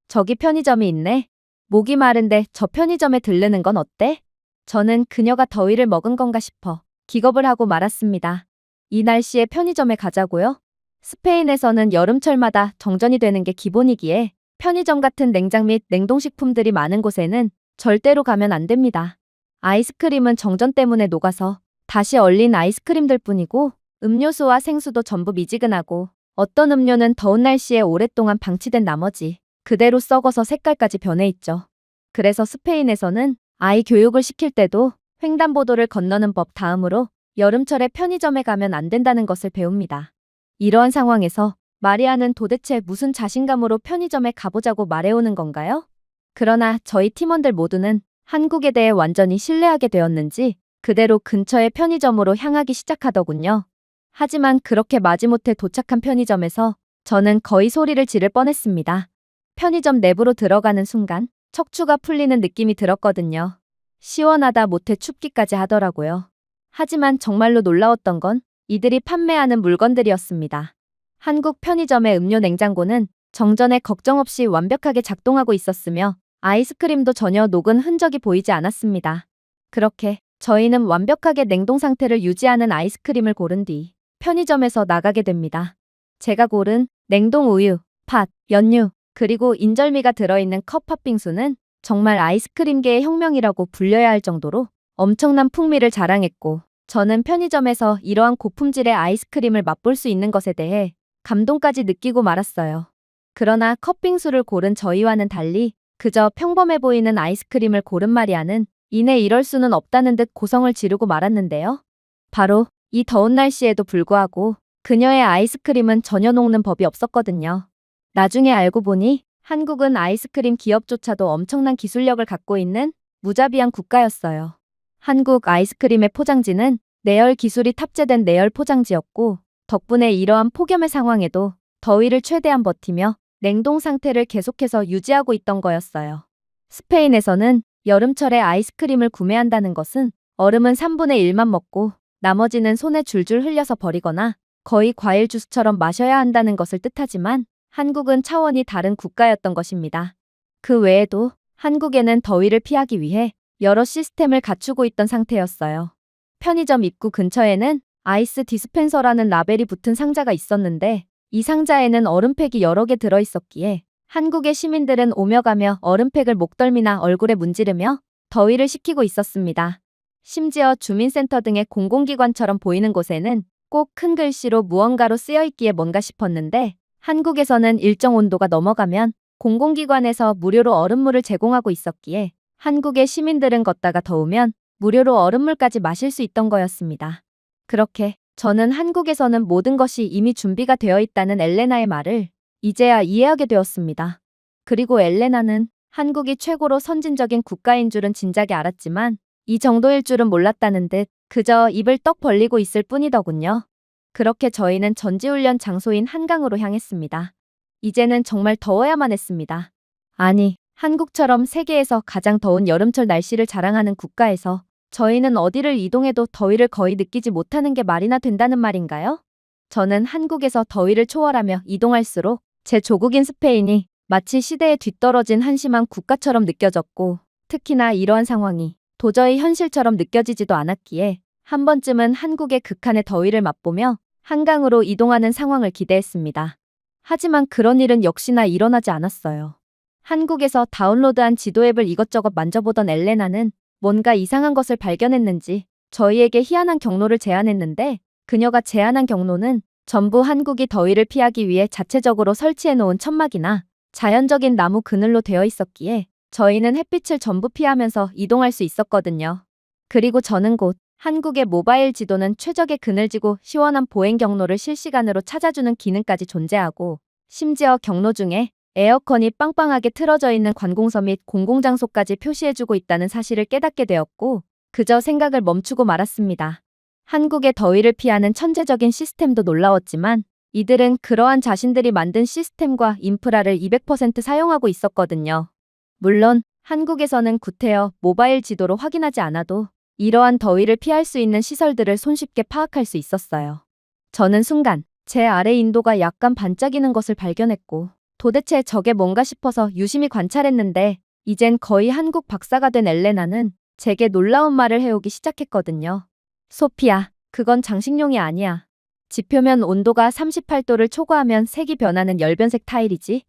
저기 편의점이 있네. 목이 마른데 저 편의점에 들르는 건 어때? 저는 그녀가 더위를 먹은 건가 싶어 기겁을 하고 말았습니다. 이 날씨에 편의점에 가자고요? 스페인에서는 여름철마다 정전이 되는 게 기본이기에 편의점 같은 냉장 및 냉동식품들이 많은 곳에는 절대로 가면 안 됩니다. 아이스크림은 정전 때문에 녹아서 다시 얼린 아이스크림들 뿐이고 음료수와 생수도 전부 미지근하고 어떤 음료는 더운 날씨에 오랫동안 방치된 나머지 그대로 썩어서 색깔까지 변해 있죠. 그래서 스페인에서는 아이 교육을 시킬 때도 횡단보도를 건너는 법 다음으로 여름철에 편의점에 가면 안 된다는 것을 배웁니다. 이러한 상황에서 마리아는 도대체 무슨 자신감으로 편의점에 가보자고 말해오는 건가요? 그러나 저희 팀원들 모두는 한국에 대해 완전히 신뢰하게 되었는지 그대로 근처의 편의점으로 향하기 시작하더군요. 하지만 그렇게 마지못해 도착한 편의점에서 저는 거의 소리를 지를 뻔했습니다. 편의점 내부로 들어가는 순간 척추가 풀리는 느낌이 들었거든요. 시원하다 못해 춥기까지 하더라고요. 하지만 정말로 놀라웠던 건 이들이 판매하는 물건들이었습니다. 한국 편의점의 음료 냉장고는 정전에 걱정 없이 완벽하게 작동하고 있었으며 아이스크림도 전혀 녹은 흔적이 보이지 않았습니다. 그렇게 저희는 완벽하게 냉동 상태를 유지하는 아이스크림을 고른 뒤 편의점에서 나가게 됩니다. 제가 고른 냉동 우유, 팥, 연유, 그리고 인절미가 들어있는 컵 팥빙수는 정말 아이스크림계의 혁명이라고 불려야 할 정도로 엄청난 풍미를 자랑했고 저는 편의점에서 이러한 고품질의 아이스크림을 맛볼 수 있는 것에 대해 감동까지 느끼고 말았어요. 그러나 컵빙수를 고른 저희와는 달리 그저 평범해 보이는 아이스크림을 고른 마리아는 이내 이럴 수는 없다는 듯 고성을 지르고 말았는데요. 바로 이 더운 날씨에도 불구하고 그녀의 아이스크림은 전혀 녹는 법이 없었거든요. 나중에 알고 보니 한국은 아이스크림 기업조차도 엄청난 기술력을 갖고 있는 무자비한 국가였어요. 한국 아이스크림의 포장지는 내열 기술이 탑재된 내열 포장지였고, 덕분에 이러한 폭염의 상황에도 더위를 최대한 버티며 냉동 상태를 계속해서 유지하고 있던 거였어요. 스페인에서는 여름철에 아이스크림을 구매한다는 것은 얼음은 3분의 1만 먹고 나머지는 손에 줄줄 흘려서 버리거나 거의 과일 주스처럼 마셔야 한다는 것을 뜻하지만 한국은 차원이 다른 국가였던 것입니다. 그 외에도 한국에는 더위를 피하기 위해 여러 시스템을 갖추고 있던 상태였어요. 편의점 입구 근처에는 아이스 디스펜서라는 라벨이 붙은 상자가 있었는데 이 상자에는 얼음팩이 여러 개 들어있었기에 한국의 시민들은 오며 가며 얼음팩을 목덜미나 얼굴에 문지르며 더위를 식히고 있었습니다. 심지어 주민센터 등의 공공기관처럼 보이는 곳에는 꼭 큰 글씨로 무언가로 쓰여있기에 뭔가 싶었는데 한국에서는 일정 온도가 넘어가면 공공기관에서 무료로 얼음물을 제공하고 있었기에 한국의 시민들은 걷다가 더우면 무료로 얼음물까지 마실 수 있던 거였습니다. 그렇게 저는 한국에서는 모든 것이 이미 준비가 되어 있다는 엘레나의 말을 이제야 이해하게 되었습니다. 그리고 엘레나는 한국이 최고로 선진적인 국가인 줄은 진작에 알았지만 이 정도일 줄은 몰랐다는 듯 그저 입을 떡 벌리고 있을 뿐이더군요. 그렇게 저희는 전지훈련 장소인 한강으로 향했습니다. 이제는 정말 더워야만 했습니다. 아니, 한국처럼 세계에서 가장 더운 여름철 날씨를 자랑하는 국가에서 저희는 어디를 이동해도 더위를 거의 느끼지 못하는 게 말이나 된다는 말인가요? 저는 한국에서 더위를 초월하며 이동할수록 제 조국인 스페인이 마치 시대에 뒤떨어진 한심한 국가처럼 느껴졌고, 특히나 이러한 상황이 도저히 현실처럼 느껴지지도 않았기에 한 번쯤은 한국의 극한의 더위를 맛보며 한강으로 이동하는 상황을 기대했습니다. 하지만 그런 일은 역시나 일어나지 않았어요. 한국에서 다운로드한 지도 앱을 이것저것 만져보던 엘레나는 뭔가 이상한 것을 발견했는지 저희에게 희한한 경로를 제안했는데 그녀가 제안한 경로는 전부 한국이 더위를 피하기 위해 자체적으로 설치해놓은 천막이나 자연적인 나무 그늘로 되어 있었기에 저희는 햇빛을 전부 피하면서 이동할 수 있었거든요. 그리고 저는 곧 한국의 모바일 지도는 최적의 그늘지고 시원한 보행 경로를 실시간으로 찾아주는 기능까지 존재하고 심지어 경로 중에 에어컨이 빵빵하게 틀어져 있는 관공서 및 공공장소까지 표시해주고 있다는 사실을 깨닫게 되었고 그저 생각을 멈추고 말았습니다. 한국의 더위를 피하는 천재적인 시스템도 놀라웠지만 이들은 그러한 자신들이 만든 시스템과 인프라를 200% 사용하고 있었거든요. 물론 한국에서는 구태여 모바일 지도로 확인하지 않아도 이러한 더위를 피할 수 있는 시설들을 손쉽게 파악할 수 있었어요. 저는 순간 제 아래 인도가 약간 반짝이는 것을 발견했고 도대체 저게 뭔가 싶어서 유심히 관찰했는데 이젠 거의 한국 박사가 된 엘레나는 제게 놀라운 말을 해오기 시작했거든요. 소피야, 그건 장식용이 아니야. 지표면 온도가 38도를 초과하면 색이 변하는 열변색 타일이지.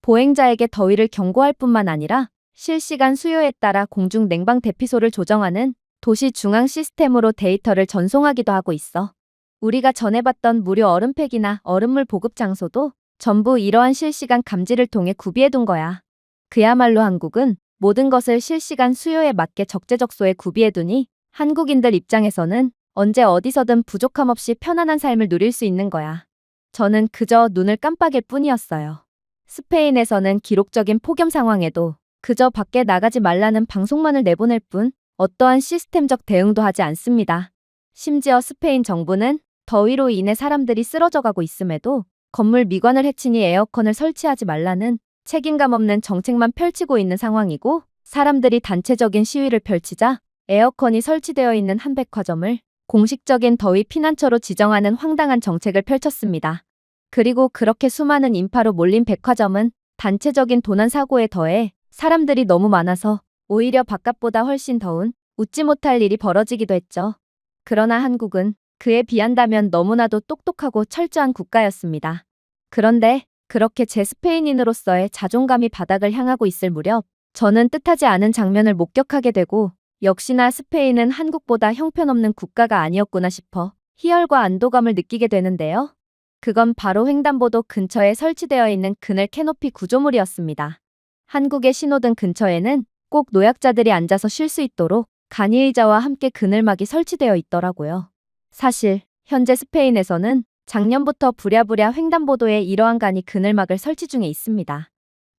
보행자에게 더위를 경고할 뿐만 아니라 실시간 수요에 따라 공중 냉방 대피소를 조정하는 도시 중앙 시스템으로 데이터를 전송하기도 하고 있어. 우리가 전에 봤던 무료 얼음팩이나 얼음물 보급 장소도 전부 이러한 실시간 감지를 통해 구비해둔 거야. 그야말로 한국은 모든 것을 실시간 수요에 맞게 적재적소에 구비해두니 한국인들 입장에서는 언제 어디서든 부족함 없이 편안한 삶을 누릴 수 있는 거야. 저는 그저 눈을 깜빡일 뿐이었어요. 스페인에서는 기록적인 폭염 상황에도 그저 밖에 나가지 말라는 방송만을 내보낼 뿐 어떠한 시스템적 대응도 하지 않습니다. 심지어 스페인 정부는 더위로 인해 사람들이 쓰러져가고 있음에도 건물 미관을 해치니 에어컨을 설치하지 말라는 책임감 없는 정책만 펼치고 있는 상황이고 사람들이 단체적인 시위를 펼치자 에어컨이 설치되어 있는 한 백화점을 공식적인 더위 피난처로 지정하는 황당한 정책을 펼쳤습니다. 그리고 그렇게 수많은 인파로 몰린 백화점은 단체적인 도난 사고에 더해 사람들이 너무 많아서 오히려 바깥보다 훨씬 더운 웃지 못할 일이 벌어지기도 했죠. 그러나 한국은 그에 비한다면 너무나도 똑똑하고 철저한 국가였습니다. 그런데 그렇게 제 스페인인으로서의 자존감이 바닥을 향하고 있을 무렵 저는 뜻하지 않은 장면을 목격하게 되고 역시나 스페인은 한국보다 형편없는 국가가 아니었구나 싶어 희열과 안도감을 느끼게 되는데요. 그건 바로 횡단보도 근처에 설치되어 있는 그늘 캐노피 구조물이었습니다. 한국의 신호등 근처에는 꼭 노약자들이 앉아서 쉴 수 있도록 간이의자와 함께 그늘막이 설치되어 있더라고요. 사실 현재 스페인에서는 작년부터 부랴부랴 횡단보도에 이러한 간이 그늘막을 설치 중에 있습니다.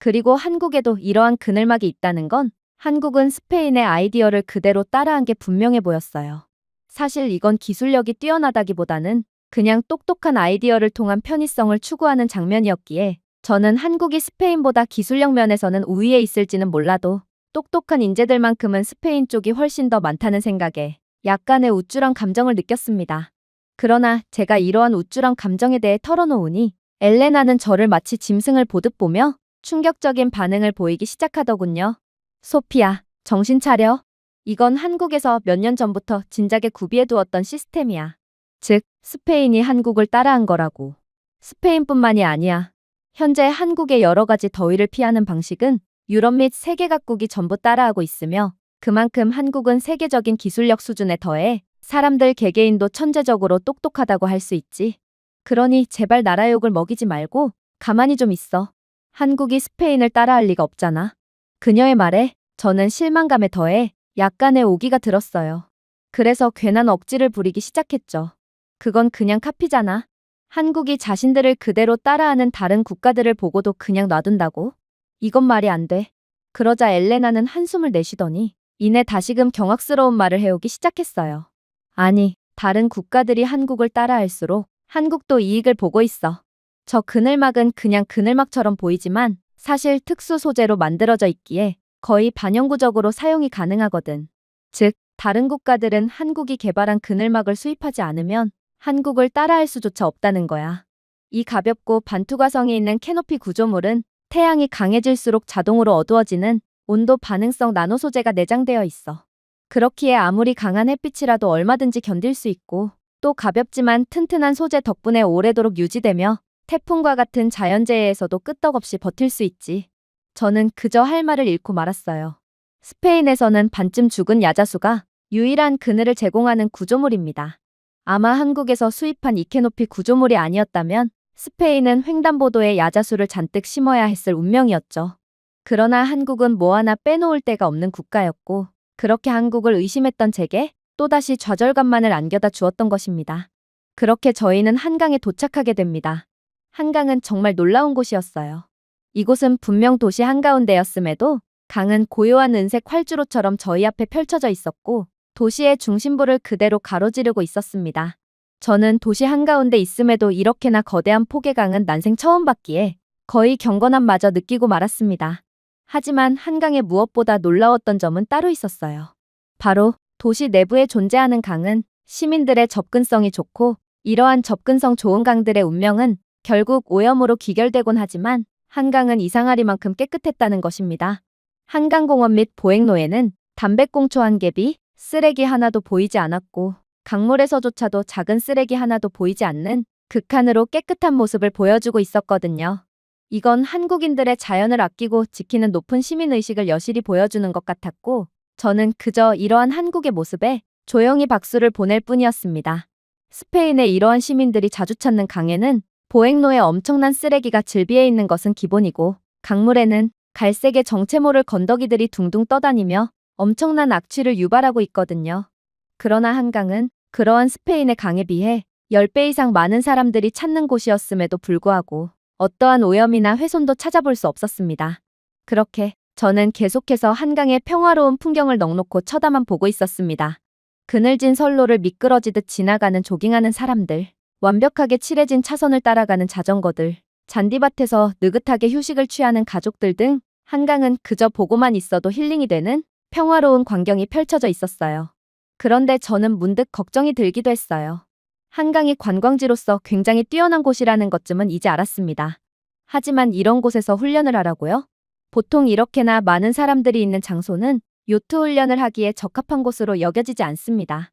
그리고 한국에도 이러한 그늘막이 있다는 건 한국은 스페인의 아이디어를 그대로 따라한 게 분명해 보였어요. 사실 이건 기술력이 뛰어나다기보다는 그냥 똑똑한 아이디어를 통한 편의성을 추구하는 장면이었기에 저는 한국이 스페인보다 기술력 면에서는 우위에 있을지는 몰라도 똑똑한 인재들만큼은 스페인 쪽이 훨씬 더 많다는 생각에 약간의 우쭐한 감정을 느꼈습니다. 그러나 제가 이러한 우쭐한 감정에 대해 털어놓으니 엘레나는 저를 마치 짐승을 보듯 보며 충격적인 반응을 보이기 시작하더군요. 소피야, 정신 차려. 이건 한국에서 몇 년 전부터 진작에 구비해두었던 시스템이야. 즉, 스페인이 한국을 따라한 거라고. 스페인뿐만이 아니야. 현재 한국의 여러 가지 더위를 피하는 방식은 유럽 및 세계 각국이 전부 따라하고 있으며 그만큼 한국은 세계적인 기술력 수준에 더해 사람들 개개인도 천재적으로 똑똑하다고 할 수 있지. 그러니 제발 나라 욕을 먹이지 말고 가만히 좀 있어. 한국이 스페인을 따라할 리가 없잖아. 그녀의 말에 저는 실망감에 더해 약간의 오기가 들었어요. 그래서 괜한 억지를 부리기 시작했죠. 그건 그냥 카피잖아. 한국이 자신들을 그대로 따라하는 다른 국가들을 보고도 그냥 놔둔다고? 이건 말이 안 돼. 그러자 엘레나는 한숨을 내쉬더니 이내 다시금 경악스러운 말을 해오기 시작했어요. 아니, 다른 국가들이 한국을 따라할수록 한국도 이익을 보고 있어. 저 그늘막은 그냥 그늘막처럼 보이지만 사실 특수 소재로 만들어져 있기에 거의 반영구적으로 사용이 가능하거든. 즉, 다른 국가들은 한국이 개발한 그늘막을 수입하지 않으면 한국을 따라할 수조차 없다는 거야. 이 가볍고 반투과성이 있는 캐노피 구조물은 태양이 강해질수록 자동으로 어두워지는 온도 반응성 나노 소재가 내장되어 있어. 그렇기에 아무리 강한 햇빛이라도 얼마든지 견딜 수 있고 또 가볍지만 튼튼한 소재 덕분에 오래도록 유지되며 태풍과 같은 자연재해에서도 끄떡없이 버틸 수 있지. 저는 그저 할 말을 잃고 말았어요. 스페인에서는 반쯤 죽은 야자수가 유일한 그늘을 제공하는 구조물입니다. 아마 한국에서 수입한 이케노피 구조물이 아니었다면 스페인은 횡단보도에 야자수를 잔뜩 심어야 했을 운명이었죠. 그러나 한국은 뭐 하나 빼놓을 데가 없는 국가였고 그렇게 한국을 의심했던 제게 또다시 좌절감만을 안겨다 주었던 것입니다. 그렇게 저희는 한강에 도착하게 됩니다. 한강은 정말 놀라운 곳이었어요. 이곳은 분명 도시 한가운데였음에도 강은 고요한 은색 활주로처럼 저희 앞에 펼쳐져 있었고 도시의 중심부를 그대로 가로지르고 있었습니다. 저는 도시 한가운데 있음에도 이렇게나 거대한 폭의 강은 난생 처음 봤기에 거의 경건함마저 느끼고 말았습니다. 하지만 한강에 무엇보다 놀라웠던 점은 따로 있었어요. 바로 도시 내부에 존재하는 강은 시민들의 접근성이 좋고 이러한 접근성 좋은 강들의 운명은 결국 오염으로 귀결되곤 하지만 한강은 이상하리만큼 깨끗했다는 것입니다. 한강공원 및 보행로에는 담배꽁초 한 갭이 쓰레기 하나도 보이지 않았고 강물에서조차도 작은 쓰레기 하나도 보이지 않는 극한으로 깨끗한 모습을 보여주고 있었거든요. 이건 한국인들의 자연을 아끼고 지키는 높은 시민의식을 여실히 보여주는 것 같았고 저는 그저 이러한 한국의 모습에 조용히 박수를 보낼 뿐이었습니다. 스페인의 이러한 시민들이 자주 찾는 강에는 보행로에 엄청난 쓰레기가 질비해 있는 것은 기본이고 강물에는 갈색의 정체 모를 건더기들이 둥둥 떠다니며 엄청난 악취를 유발하고 있거든요. 그러나 한강은 그러한 스페인의 강에 비해 10배 이상 많은 사람들이 찾는 곳이었음에도 불구하고 어떠한 오염이나 훼손도 찾아볼 수 없었습니다. 그렇게 저는 계속해서 한강의 평화로운 풍경을 넋놓고 쳐다만 보고 있었습니다. 그늘진 선로를 미끄러지듯 지나가는 조깅하는 사람들, 완벽하게 칠해진 차선을 따라가는 자전거들, 잔디밭에서 느긋하게 휴식을 취하는 가족들 등 한강은 그저 보고만 있어도 힐링이 되는 평화로운 광경이 펼쳐져 있었어요. 그런데 저는 문득 걱정이 들기도 했어요. 한강이 관광지로서 굉장히 뛰어난 곳이라는 것쯤은 이제 알았습니다. 하지만 이런 곳에서 훈련을 하라고요? 보통 이렇게나 많은 사람들이 있는 장소는 요트 훈련을 하기에 적합한 곳으로 여겨지지 않습니다.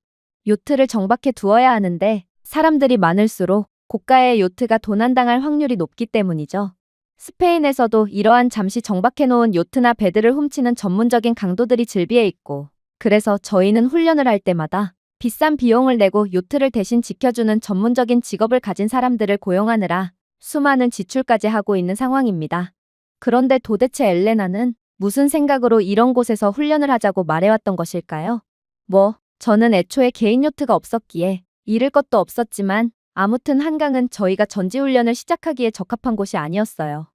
요트를 정박해 두어야 하는데 사람들이 많을수록 고가의 요트가 도난당할 확률이 높기 때문이죠. 스페인에서도 이러한 잠시 정박해 놓은 요트나 배들을 훔치는 전문적인 강도들이 즐비해 있고 그래서 저희는 훈련을 할 때마다 비싼 비용을 내고 요트를 대신 지켜주는 전문적인 직업을 가진 사람들을 고용하느라 수많은 지출까지 하고 있는 상황입니다. 그런데 도대체 엘레나는 무슨 생각으로 이런 곳에서 훈련을 하자고 말해왔던 것일까요? 저는 애초에 개인 요트가 없었기에 잃을 것도 없었지만 아무튼 한강은 저희가 전지훈련을 시작하기에 적합한 곳이 아니었어요.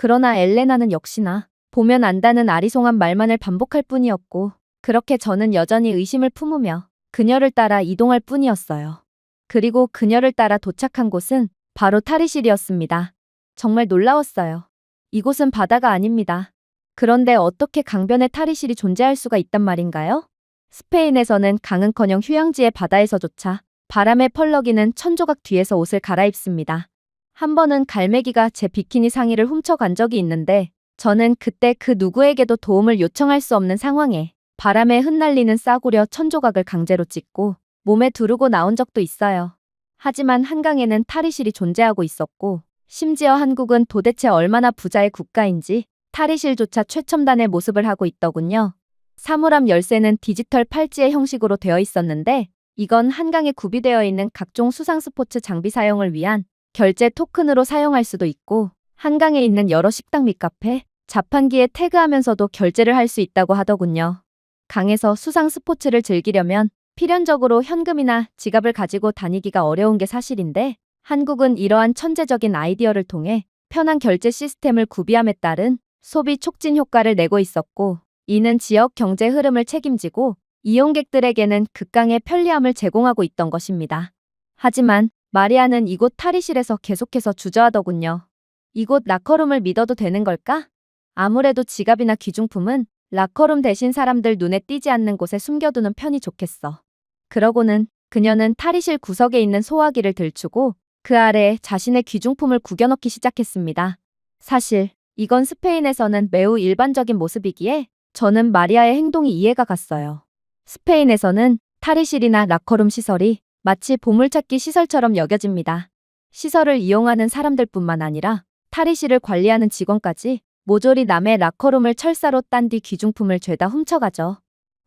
그러나 엘레나는 역시나 보면 안다는 아리송한 말만을 반복할 뿐이었고, 그렇게 저는 여전히 의심을 품으며 그녀를 따라 이동할 뿐이었어요. 그리고 그녀를 따라 도착한 곳은 바로 탈의실이었습니다. 정말 놀라웠어요. 이곳은 바다가 아닙니다. 그런데 어떻게 강변에 탈의실이 존재할 수가 있단 말인가요? 스페인에서는 강은커녕 휴양지의 바다에서조차 바람에 펄럭이는 천조각 뒤에서 옷을 갈아입습니다. 한 번은 갈매기가 제 비키니 상의를 훔쳐간 적이 있는데 저는 그때 그 누구에게도 도움을 요청할 수 없는 상황에 바람에 흩날리는 싸구려 천조각을 강제로 찢고 몸에 두르고 나온 적도 있어요. 하지만 한강에는 탈의실이 존재하고 있었고, 심지어 한국은 도대체 얼마나 부자의 국가인지 탈의실조차 최첨단의 모습을 하고 있더군요. 사물함 열쇠는 디지털 팔찌의 형식으로 되어 있었는데, 이건 한강에 구비되어 있는 각종 수상 스포츠 장비 사용을 위한 결제 토큰으로 사용할 수도 있고, 한강에 있는 여러 식당 및 카페, 자판기에 태그하면서도 결제를 할 수 있다고 하더군요. 강에서 수상 스포츠를 즐기려면 필연적으로 현금이나 지갑을 가지고 다니기가 어려운 게 사실인데, 한국은 이러한 천재적인 아이디어를 통해 편한 결제 시스템을 구비함에 따른 소비 촉진 효과를 내고 있었고, 이는 지역 경제 흐름을 책임지고 이용객들에게는 극강의 편리함을 제공하고 있던 것입니다. 하지만 마리아는 이곳 탈의실에서 계속해서 주저하더군요. 이곳 라커룸을 믿어도 되는 걸까? 아무래도 지갑이나 귀중품은 라커룸 대신 사람들 눈에 띄지 않는 곳에 숨겨두는 편이 좋겠어. 그러고는 그녀는 탈의실 구석에 있는 소화기를 들추고 그 아래에 자신의 귀중품을 구겨넣기 시작했습니다. 사실 이건 스페인에서는 매우 일반적인 모습이기에 저는 마리아의 행동이 이해가 갔어요. 스페인에서는 탈의실이나 라커룸 시설이 마치 보물찾기 시설처럼 여겨집니다. 시설을 이용하는 사람들뿐만 아니라 탈의실을 관리하는 직원까지 모조리 남의 라커룸을 철사로 딴 뒤 귀중품을 죄다 훔쳐가죠.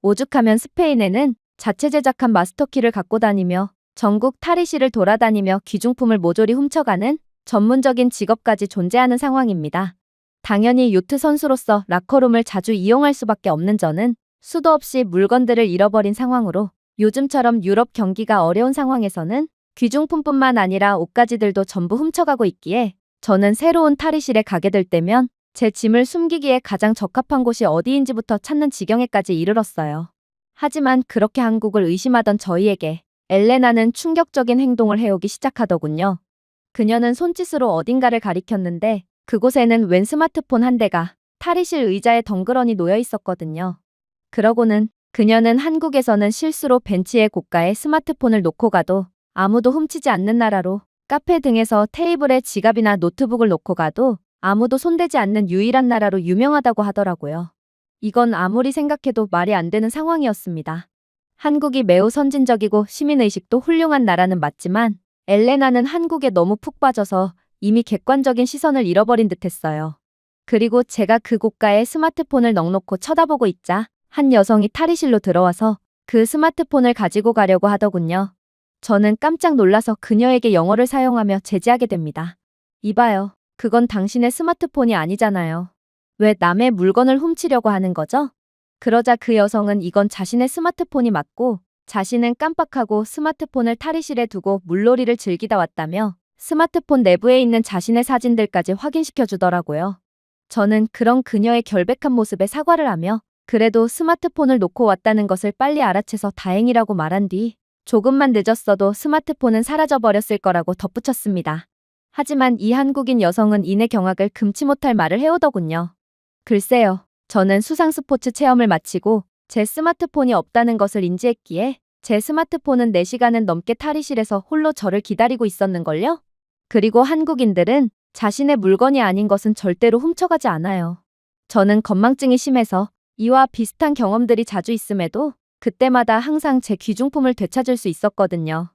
오죽하면 스페인에는 자체 제작한 마스터키를 갖고 다니며 전국 탈의실을 돌아다니며 귀중품을 모조리 훔쳐가는 전문적인 직업까지 존재하는 상황입니다. 당연히 요트 선수로서 라커룸을 자주 이용할 수밖에 없는 저는 수도 없이 물건들을 잃어버린 상황으로 요즘처럼 유럽 경기가 어려운 상황에서는 귀중품뿐만 아니라 옷가지들도 전부 훔쳐가고 있기에 저는 새로운 탈의실에 가게 될 때면 제 짐을 숨기기에 가장 적합한 곳이 어디인지부터 찾는 지경에까지 이르렀어요. 하지만 그렇게 한국을 의심하던 저희에게 엘레나는 충격적인 행동을 해오기 시작하더군요. 그녀는 손짓으로 어딘가를 가리켰는데 그곳에는 웬 스마트폰 한 대가 탈의실 의자에 덩그러니 놓여 있었거든요. 그러고는 그녀는 한국에서는 실수로 벤치의 고가에 스마트폰을 놓고 가도 아무도 훔치지 않는 나라로, 카페 등에서 테이블에 지갑이나 노트북을 놓고 가도 아무도 손대지 않는 유일한 나라로 유명하다고 하더라고요. 이건 아무리 생각해도 말이 안 되는 상황이었습니다. 한국이 매우 선진적이고 시민의식도 훌륭한 나라는 맞지만 엘레나는 한국에 너무 푹 빠져서 이미 객관적인 시선을 잃어버린 듯했어요. 그리고 제가 그 고가에 스마트폰을 넋놓고 쳐다보고 있자 한 여성이 탈의실로 들어와서 그 스마트폰을 가지고 가려고 하더군요. 저는 깜짝 놀라서 그녀에게 영어를 사용하며 제지하게 됩니다. 이봐요. 그건 당신의 스마트폰이 아니잖아요. 왜 남의 물건을 훔치려고 하는 거죠? 그러자 그 여성은 이건 자신의 스마트폰이 맞고 자신은 깜빡하고 스마트폰을 탈의실에 두고 물놀이를 즐기다 왔다며 스마트폰 내부에 있는 자신의 사진들까지 확인시켜 주더라고요. 저는 그런 그녀의 결백한 모습에 사과를 하며 그래도 스마트폰을 놓고 왔다는 것을 빨리 알아채서 다행이라고 말한 뒤 조금만 늦었어도 스마트폰은 사라져버렸을 거라고 덧붙였습니다. 하지만 이 한국인 여성은 이내 경악을 금치 못할 말을 해오더군요. 글쎄요. 저는 수상 스포츠 체험을 마치고 제 스마트폰이 없다는 것을 인지했기에 제 스마트폰은 4시간은 넘게 탈의실에서 홀로 저를 기다리고 있었는걸요? 그리고 한국인들은 자신의 물건이 아닌 것은 절대로 훔쳐가지 않아요. 저는 건망증이 심해서 이와 비슷한 경험들이 자주 있음에도 그때마다 항상 제 귀중품을 되찾을 수 있었거든요.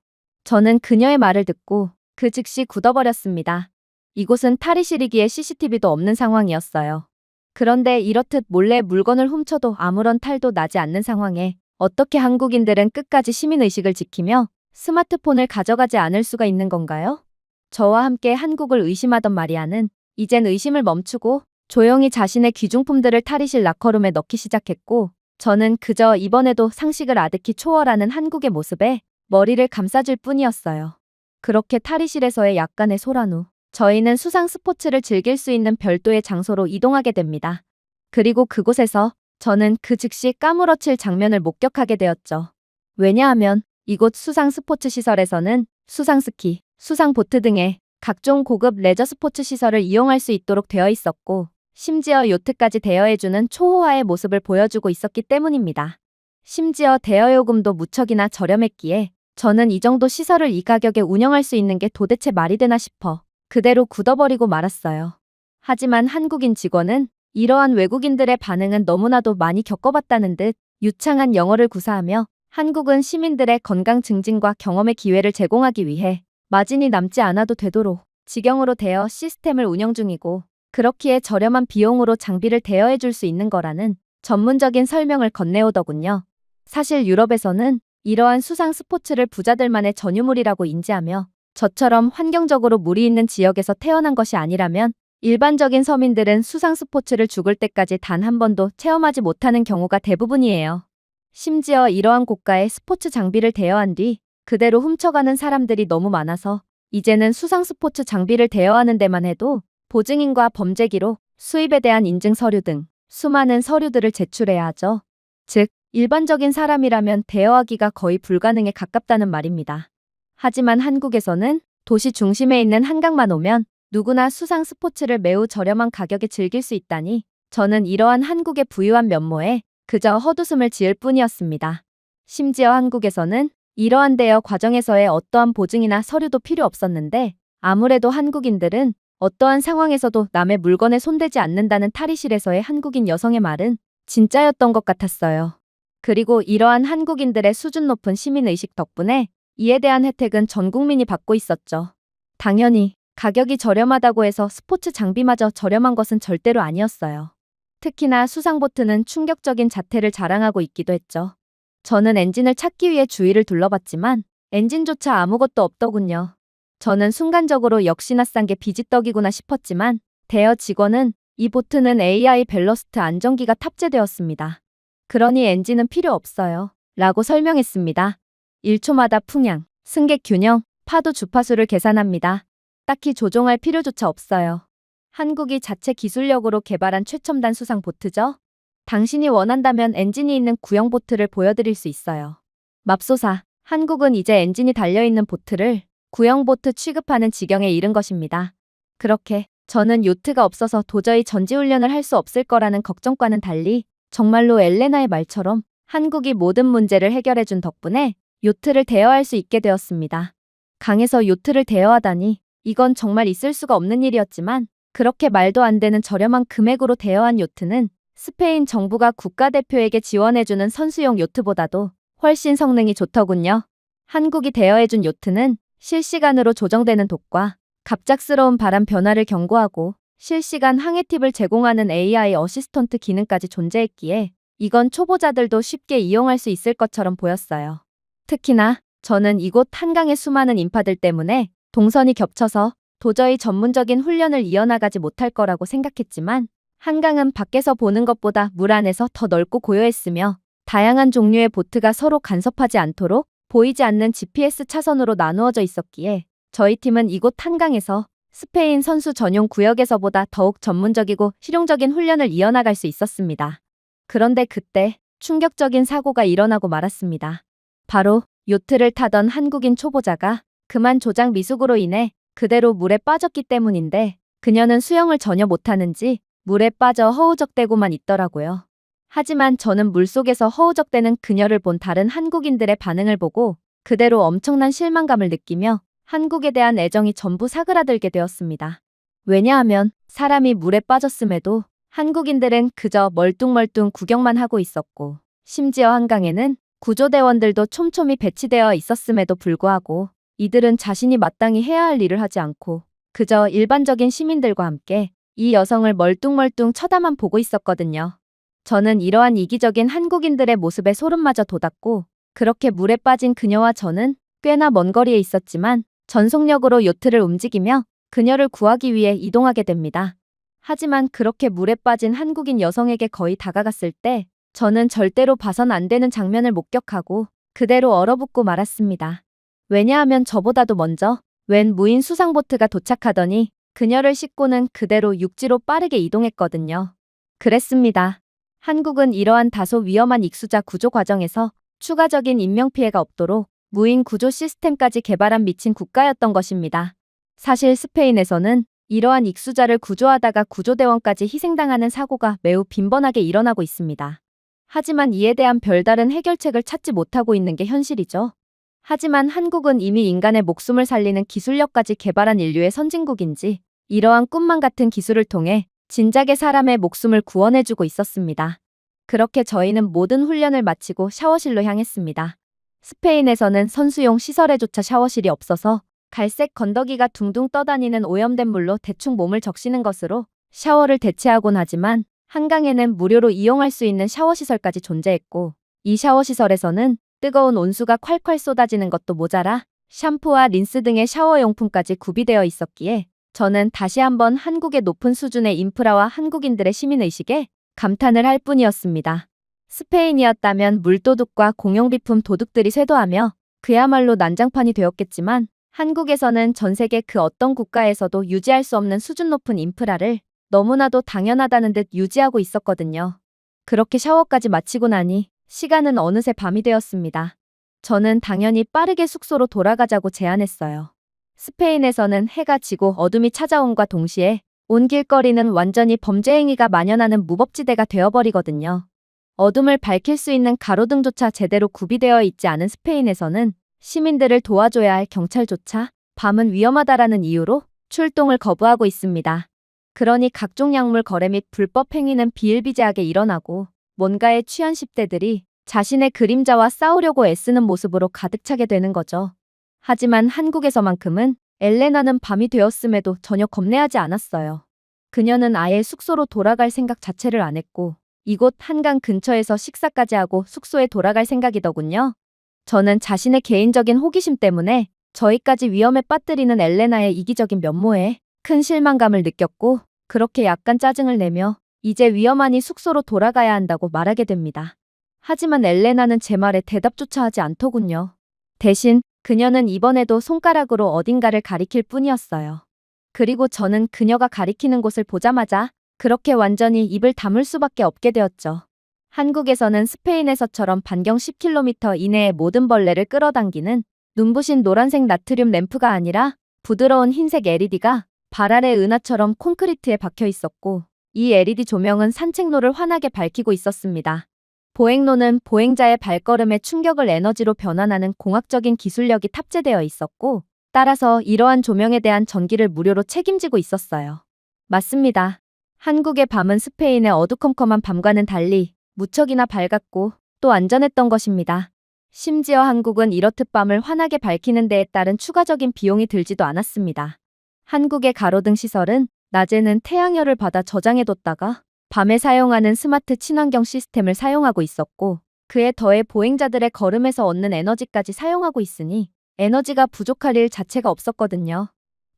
저는 그녀의 말을 듣고 그 즉시 굳어버렸습니다. 이곳은 탈의실이기에 CCTV도 없는 상황이었어요. 그런데 이렇듯 몰래 물건을 훔쳐도 아무런 탈도 나지 않는 상황에 어떻게 한국인들은 끝까지 시민의식을 지키며 스마트폰을 가져가지 않을 수가 있는 건가요? 저와 함께 한국을 의심하던 마리아는 이젠 의심을 멈추고 조용히 자신의 귀중품들을 탈의실 라커룸에 넣기 시작했고 저는 그저 이번에도 상식을 아득히 초월하는 한국의 모습에 머리를 감싸줄 뿐이었어요. 그렇게 탈의실에서의 약간의 소란 후 저희는 수상 스포츠를 즐길 수 있는 별도의 장소로 이동하게 됩니다. 그리고 그곳에서 저는 그 즉시 까무러칠 장면을 목격하게 되었죠. 왜냐하면 이곳 수상 스포츠 시설에서는 수상 스키, 수상 보트 등의 각종 고급 레저 스포츠 시설을 이용할 수 있도록 되어 있었고, 심지어 요트까지 대여해주는 초호화의 모습을 보여주고 있었기 때문입니다. 심지어 대여요금도 무척이나 저렴했기에 저는 이 정도 시설을 이 가격에 운영할 수 있는 게 도대체 말이 되나 싶어 그대로 굳어버리고 말았어요. 하지만 한국인 직원은 이러한 외국인들의 반응은 너무나도 많이 겪어봤다는 듯 유창한 영어를 구사하며 한국은 시민들의 건강 증진과 경험의 기회를 제공하기 위해 마진이 남지 않아도 되도록 직영으로 대여 시스템을 운영 중이고, 그렇기에 저렴한 비용으로 장비를 대여해 줄 수 있는 거라는 전문적인 설명을 건네오더군요. 사실 유럽에서는 이러한 수상 스포츠를 부자들만의 전유물이라고 인지하며 저처럼 환경적으로 무리 있는 지역에서 태어난 것이 아니라면 일반적인 서민들은 수상 스포츠를 죽을 때까지 단 한 번도 체험하지 못하는 경우가 대부분이에요. 심지어 이러한 고가의 스포츠 장비를 대여한 뒤 그대로 훔쳐가는 사람들이 너무 많아서 이제는 수상 스포츠 장비를 대여하는 데만 해도 보증인과 범죄 기록, 수입에 대한 인증 서류 등 수많은 서류들을 제출해야 하죠. 즉, 일반적인 사람이라면 대여하기가 거의 불가능에 가깝다는 말입니다. 하지만 한국에서는 도시 중심에 있는 한강만 오면 누구나 수상 스포츠를 매우 저렴한 가격에 즐길 수 있다니 저는 이러한 한국의 부유한 면모에 그저 헛웃음을 지을 뿐이었습니다. 심지어 한국에서는 이러한 대여 과정에서의 어떠한 보증이나 서류도 필요 없었는데, 아무래도 한국인들은 어떠한 상황에서도 남의 물건에 손대지 않는다는 탈의실에서의 한국인 여성의 말은 진짜였던 것 같았어요. 그리고 이러한 한국인들의 수준 높은 시민의식 덕분에 이에 대한 혜택은 전 국민이 받고 있었죠. 당연히 가격이 저렴하다고 해서 스포츠 장비마저 저렴한 것은 절대로 아니었어요. 특히나 수상보트는 충격적인 자태를 자랑하고 있기도 했죠. 저는 엔진을 찾기 위해 주위를 둘러봤지만 엔진조차 아무것도 없더군요. 저는 순간적으로 역시나 싼 게 비지떡이구나 싶었지만 대여 직원은 이 보트는 AI 밸러스트 안정기가 탑재되었습니다. 그러니 엔진은 필요 없어요 라고 설명했습니다. 1초마다 풍향, 승객 균형, 파도 주파수를 계산합니다. 딱히 조종할 필요조차 없어요. 한국이 자체 기술력으로 개발한 최첨단 수상 보트죠. 당신이 원한다면 엔진이 있는 구형 보트를 보여드릴 수 있어요. 맙소사, 한국은 이제 엔진이 달려있는 보트를 구형 보트 취급하는 지경에 이른 것입니다. 그렇게 저는 요트가 없어서 도저히 전지훈련을 할 수 없을 거라는 걱정과는 달리 정말로 엘레나의 말처럼 한국이 모든 문제를 해결해준 덕분에 요트를 대여할 수 있게 되었습니다. 강에서 요트를 대여하다니 이건 정말 있을 수가 없는 일이었지만 그렇게 말도 안 되는 저렴한 금액으로 대여한 요트는 스페인 정부가 국가대표에게 지원해주는 선수용 요트보다도 훨씬 성능이 좋더군요. 한국이 대여해준 요트는 실시간으로 조정되는 독과 갑작스러운 바람 변화를 경고하고 실시간 항해 팁을 제공하는 AI 어시스턴트 기능까지 존재했기에 이건 초보자들도 쉽게 이용할 수 있을 것처럼 보였어요. 특히나 저는 이곳 한강의 수많은 인파들 때문에 동선이 겹쳐서 도저히 전문적인 훈련을 이어나가지 못할 거라고 생각했지만 한강은 밖에서 보는 것보다 물 안에서 더 넓고 고요했으며 다양한 종류의 보트가 서로 간섭하지 않도록 보이지 않는 GPS 차선으로 나누어져 있었기에 저희 팀은 이곳 한강에서 스페인 선수 전용 구역에서보다 더욱 전문적이고 실용적인 훈련을 이어나갈 수 있었습니다. 그런데 그때 충격적인 사고가 일어나고 말았습니다. 바로 요트를 타던 한국인 초보자가 그만 조작 미숙으로 인해 그대로 물에 빠졌기 때문인데 그녀는 수영을 전혀 못하는지 물에 빠져 허우적대고만 있더라고요. 하지만 저는 물속에서 허우적대는 그녀를 본 다른 한국인들의 반응을 보고 그대로 엄청난 실망감을 느끼며 한국에 대한 애정이 전부 사그라들게 되었습니다. 왜냐하면 사람이 물에 빠졌음에도 한국인들은 그저 멀뚱멀뚱 구경만 하고 있었고 심지어 한강에는 구조대원들도 촘촘히 배치되어 있었음에도 불구하고 이들은 자신이 마땅히 해야 할 일을 하지 않고 그저 일반적인 시민들과 함께 이 여성을 멀뚱멀뚱 쳐다만 보고 있었거든요. 저는 이러한 이기적인 한국인들의 모습에 소름마저 돋았고 그렇게 물에 빠진 그녀와 저는 꽤나 먼 거리에 있었지만 전속력으로 요트를 움직이며 그녀를 구하기 위해 이동하게 됩니다. 하지만 그렇게 물에 빠진 한국인 여성에게 거의 다가갔을 때 저는 절대로 봐선 안 되는 장면을 목격하고 그대로 얼어붙고 말았습니다. 왜냐하면 저보다도 먼저 웬 무인 수상보트가 도착하더니 그녀를 싣고는 그대로 육지로 빠르게 이동했거든요. 그랬습니다. 한국은 이러한 다소 위험한 익수자 구조 과정에서 추가적인 인명피해가 없도록 무인 구조 시스템까지 개발한 미친 국가였던 것입니다. 사실 스페인에서는 이러한 익수자를 구조하다가 구조대원까지 희생당하는 사고가 매우 빈번하게 일어나고 있습니다. 하지만 이에 대한 별다른 해결책을 찾지 못하고 있는 게 현실이죠. 하지만 한국은 이미 인간의 목숨을 살리는 기술력까지 개발한 인류의 선진국인지 이러한 꿈만 같은 기술을 통해 진작에 사람의 목숨을 구원해주고 있었습니다. 그렇게 저희는 모든 훈련을 마치고 샤워실로 향했습니다. 스페인에서는 선수용 시설에조차 샤워실이 없어서 갈색 건더기가 둥둥 떠다니는 오염된 물로 대충 몸을 적시는 것으로 샤워를 대체하곤 하지만 한강에는 무료로 이용할 수 있는 샤워시설까지 존재했고 이 샤워시설에서는 뜨거운 온수가 콸콸 쏟아지는 것도 모자라 샴푸와 린스 등의 샤워용품까지 구비되어 있었기에 저는 다시 한번 한국의 높은 수준의 인프라와 한국인들의 시민의식에 감탄을 할 뿐이었습니다. 스페인이었다면 물도둑과 공용비품 도둑들이 쇄도하며 그야말로 난장판이 되었겠지만 한국에서는 전 세계 그 어떤 국가에서도 유지할 수 없는 수준 높은 인프라를 너무나도 당연하다는 듯 유지하고 있었거든요. 그렇게 샤워까지 마치고 나니 시간은 어느새 밤이 되었습니다. 저는 당연히 빠르게 숙소로 돌아가자고 제안했어요. 스페인에서는 해가 지고 어둠이 찾아온과 동시에 온 길거리는 완전히 범죄 행위가 만연하는 무법지대가 되어버리거든요. 어둠을 밝힐 수 있는 가로등조차 제대로 구비되어 있지 않은 스페인에서는 시민들을 도와줘야 할 경찰조차 밤은 위험하다라는 이유로 출동을 거부하고 있습니다. 그러니 각종 약물 거래 및 불법 행위는 비일비재하게 일어나고 뭔가에 취한 10대들이 자신의 그림자와 싸우려고 애쓰는 모습으로 가득 차게 되는 거죠. 하지만 한국에서만큼은 엘레나는 밤이 되었음에도 전혀 겁내하지 않았어요. 그녀는 아예 숙소로 돌아갈 생각 자체를 안 했고 이곳 한강 근처에서 식사까지 하고 숙소에 돌아갈 생각이더군요. 저는 자신의 개인적인 호기심 때문에 저희까지 위험에 빠뜨리는 엘레나의 이기적인 면모에 큰 실망감을 느꼈고 그렇게 약간 짜증을 내며 이제 위험하니 숙소로 돌아가야 한다고 말하게 됩니다. 하지만 엘레나는 제 말에 대답조차 하지 않더군요. 대신 그녀는 이번에도 손가락으로 어딘가를 가리킬 뿐이었어요. 그리고 저는 그녀가 가리키는 곳을 보자마자 그렇게 완전히 입을 다물 수밖에 없게 되었죠. 한국에서는 스페인에서처럼 반경 10km 이내의 모든 벌레를 끌어당기는 눈부신 노란색 나트륨 램프가 아니라 부드러운 흰색 LED가 발 아래 은하처럼 콘크리트에 박혀 있었고 이 LED 조명은 산책로를 환하게 밝히고 있었습니다. 보행로는 보행자의 발걸음에 충격을 에너지로 변환하는 공학적인 기술력이 탑재되어 있었고 따라서 이러한 조명에 대한 전기를 무료로 책임지고 있었어요. 맞습니다. 한국의 밤은 스페인의 어두컴컴한 밤과는 달리 무척이나 밝았고 또 안전했던 것입니다. 심지어 한국은 이렇듯 밤을 환하게 밝히는 데에 따른 추가적인 비용이 들지도 않았습니다. 한국의 가로등 시설은 낮에는 태양열을 받아 저장해뒀다가 밤에 사용하는 스마트 친환경 시스템을 사용하고 있었고 그에 더해 보행자들의 걸음에서 얻는 에너지까지 사용하고 있으니 에너지가 부족할 일 자체가 없었거든요.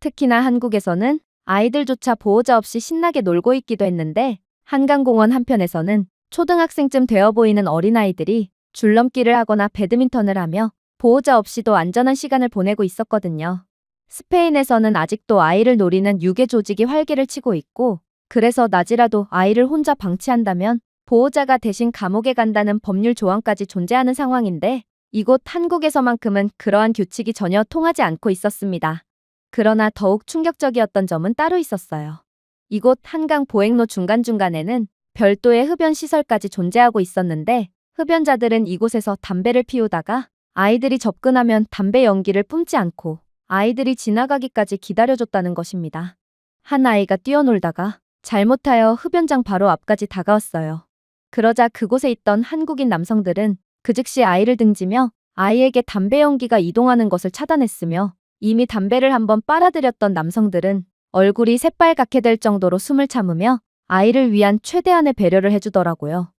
특히나 한국에서는 아이들조차 보호자 없이 신나게 놀고 있기도 했는데 한강공원 한편에서는 초등학생쯤 되어 보이는 어린아이들이 줄넘기를 하거나 배드민턴을 하며 보호자 없이도 안전한 시간을 보내고 있었거든요. 스페인에서는 아직도 아이를 노리는 유괴 조직이 활개를 치고 있고 그래서 낮이라도 아이를 혼자 방치한다면 보호자가 대신 감옥에 간다는 법률 조항까지 존재하는 상황인데 이곳 한국에서만큼은 그러한 규칙이 전혀 통하지 않고 있었습니다. 그러나 더욱 충격적이었던 점은 따로 있었어요. 이곳 한강 보행로 중간중간에는 별도의 흡연 시설까지 존재하고 있었는데 흡연자들은 이곳에서 담배를 피우다가 아이들이 접근하면 담배 연기를 뿜지 않고 아이들이 지나가기까지 기다려줬다는 것입니다. 한 아이가 뛰어놀다가 잘못하여 흡연장 바로 앞까지 다가왔어요. 그러자 그곳에 있던 한국인 남성들은 그 즉시 아이를 등지며 아이에게 담배 연기가 이동하는 것을 차단했으며 이미 담배를 한번 빨아들였던 남성들은 얼굴이 새빨갛게 될 정도로 숨을 참으며 아이를 위한 최대한의 배려를 해주더라고요.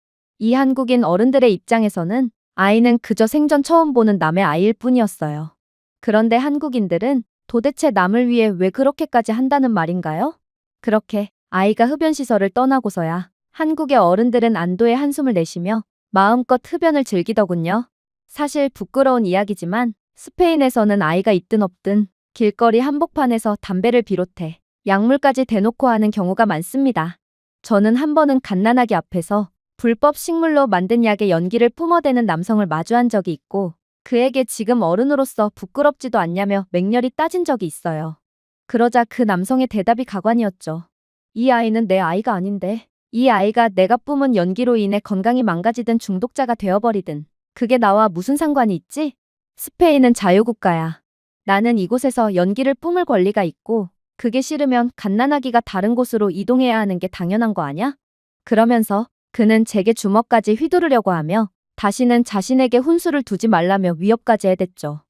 이 한국인 어른들의 입장에서는 아이는 그저 생전 처음 보는 남의 아이일 뿐이었어요. 그런데 한국인들은 도대체 남을 위해 왜 그렇게까지 한다는 말인가요? 그렇게 아이가 흡연시설을 떠나고서야 한국의 어른들은 안도의 한숨을 내쉬며 마음껏 흡연을 즐기더군요. 사실 부끄러운 이야기지만 스페인에서는 아이가 있든 없든 길거리 한복판에서 담배를 비롯해 약물까지 대놓고 하는 경우가 많습니다. 저는 한 번은 갓난아기 앞에서 불법 식물로 만든 약에 연기를 뿜어대는 남성을 마주한 적이 있고 그에게 지금 어른으로서 부끄럽지도 않냐며 맹렬히 따진 적이 있어요. 그러자 그 남성의 대답이 가관이었죠. 이 아이는 내 아이가 아닌데. 이 아이가 내가 뿜은 연기로 인해 건강이 망가지든 중독자가 되어버리든 그게 나와 무슨 상관이 있지? 스페인은 자유국가야. 나는 이곳에서 연기를 뿜을 권리가 있고 그게 싫으면 갓난아기가 다른 곳으로 이동해야 하는 게 당연한 거 아냐? 그러면서 그는 제게 주먹까지 휘두르려고 하며 다시는 자신에게 훈수를 두지 말라며 위협까지 해댔죠.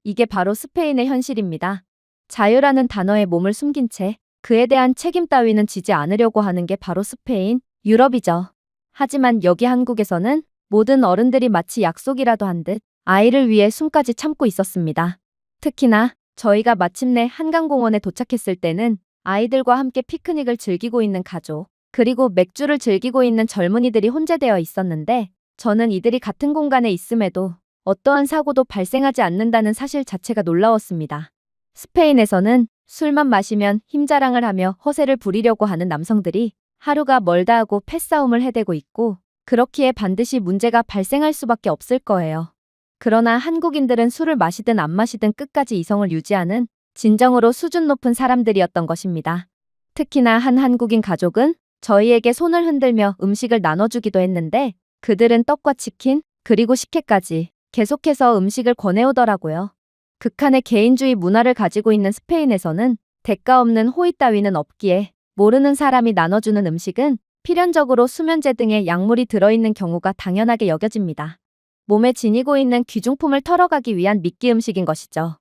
이게 바로 스페인의 현실입니다. 자유라는 단어에 몸을 숨긴 채 그에 대한 책임 따위는 지지 않으려고 하는 게 바로 스페인, 유럽이죠. 하지만 여기 한국에서는 모든 어른들이 마치 약속이라도 한 듯 아이를 위해 숨까지 참고 있었습니다. 특히나 저희가 마침내 한강공원에 도착했을 때는 아이들과 함께 피크닉을 즐기고 있는 가족, 그리고 맥주를 즐기고 있는 젊은이들이 혼재되어 있었는데 저는 이들이 같은 공간에 있음에도 어떠한 사고도 발생하지 않는다는 사실 자체가 놀라웠습니다. 스페인에서는 술만 마시면 힘자랑을 하며 허세를 부리려고 하는 남성들이 하루가 멀다 하고 패싸움을 해대고 있고 그렇기에 반드시 문제가 발생할 수밖에 없을 거예요. 그러나 한국인들은 술을 마시든 안 마시든 끝까지 이성을 유지하는 진정으로 수준 높은 사람들이었던 것입니다. 특히나 한 한국인 가족은 저희에게 손을 흔들며 음식을 나눠주기도 했는데 그들은 떡과 치킨, 그리고 식혜까지 계속해서 음식을 권해오더라고요. 극한의 개인주의 문화를 가지고 있는 스페인에서는 대가 없는 호의 따위는 없기에 모르는 사람이 나눠주는 음식은 필연적으로 수면제 등의 약물이 들어있는 경우가 당연하게 여겨집니다. 몸에 지니고 있는 귀중품을 털어가기 위한 미끼 음식인 것이죠.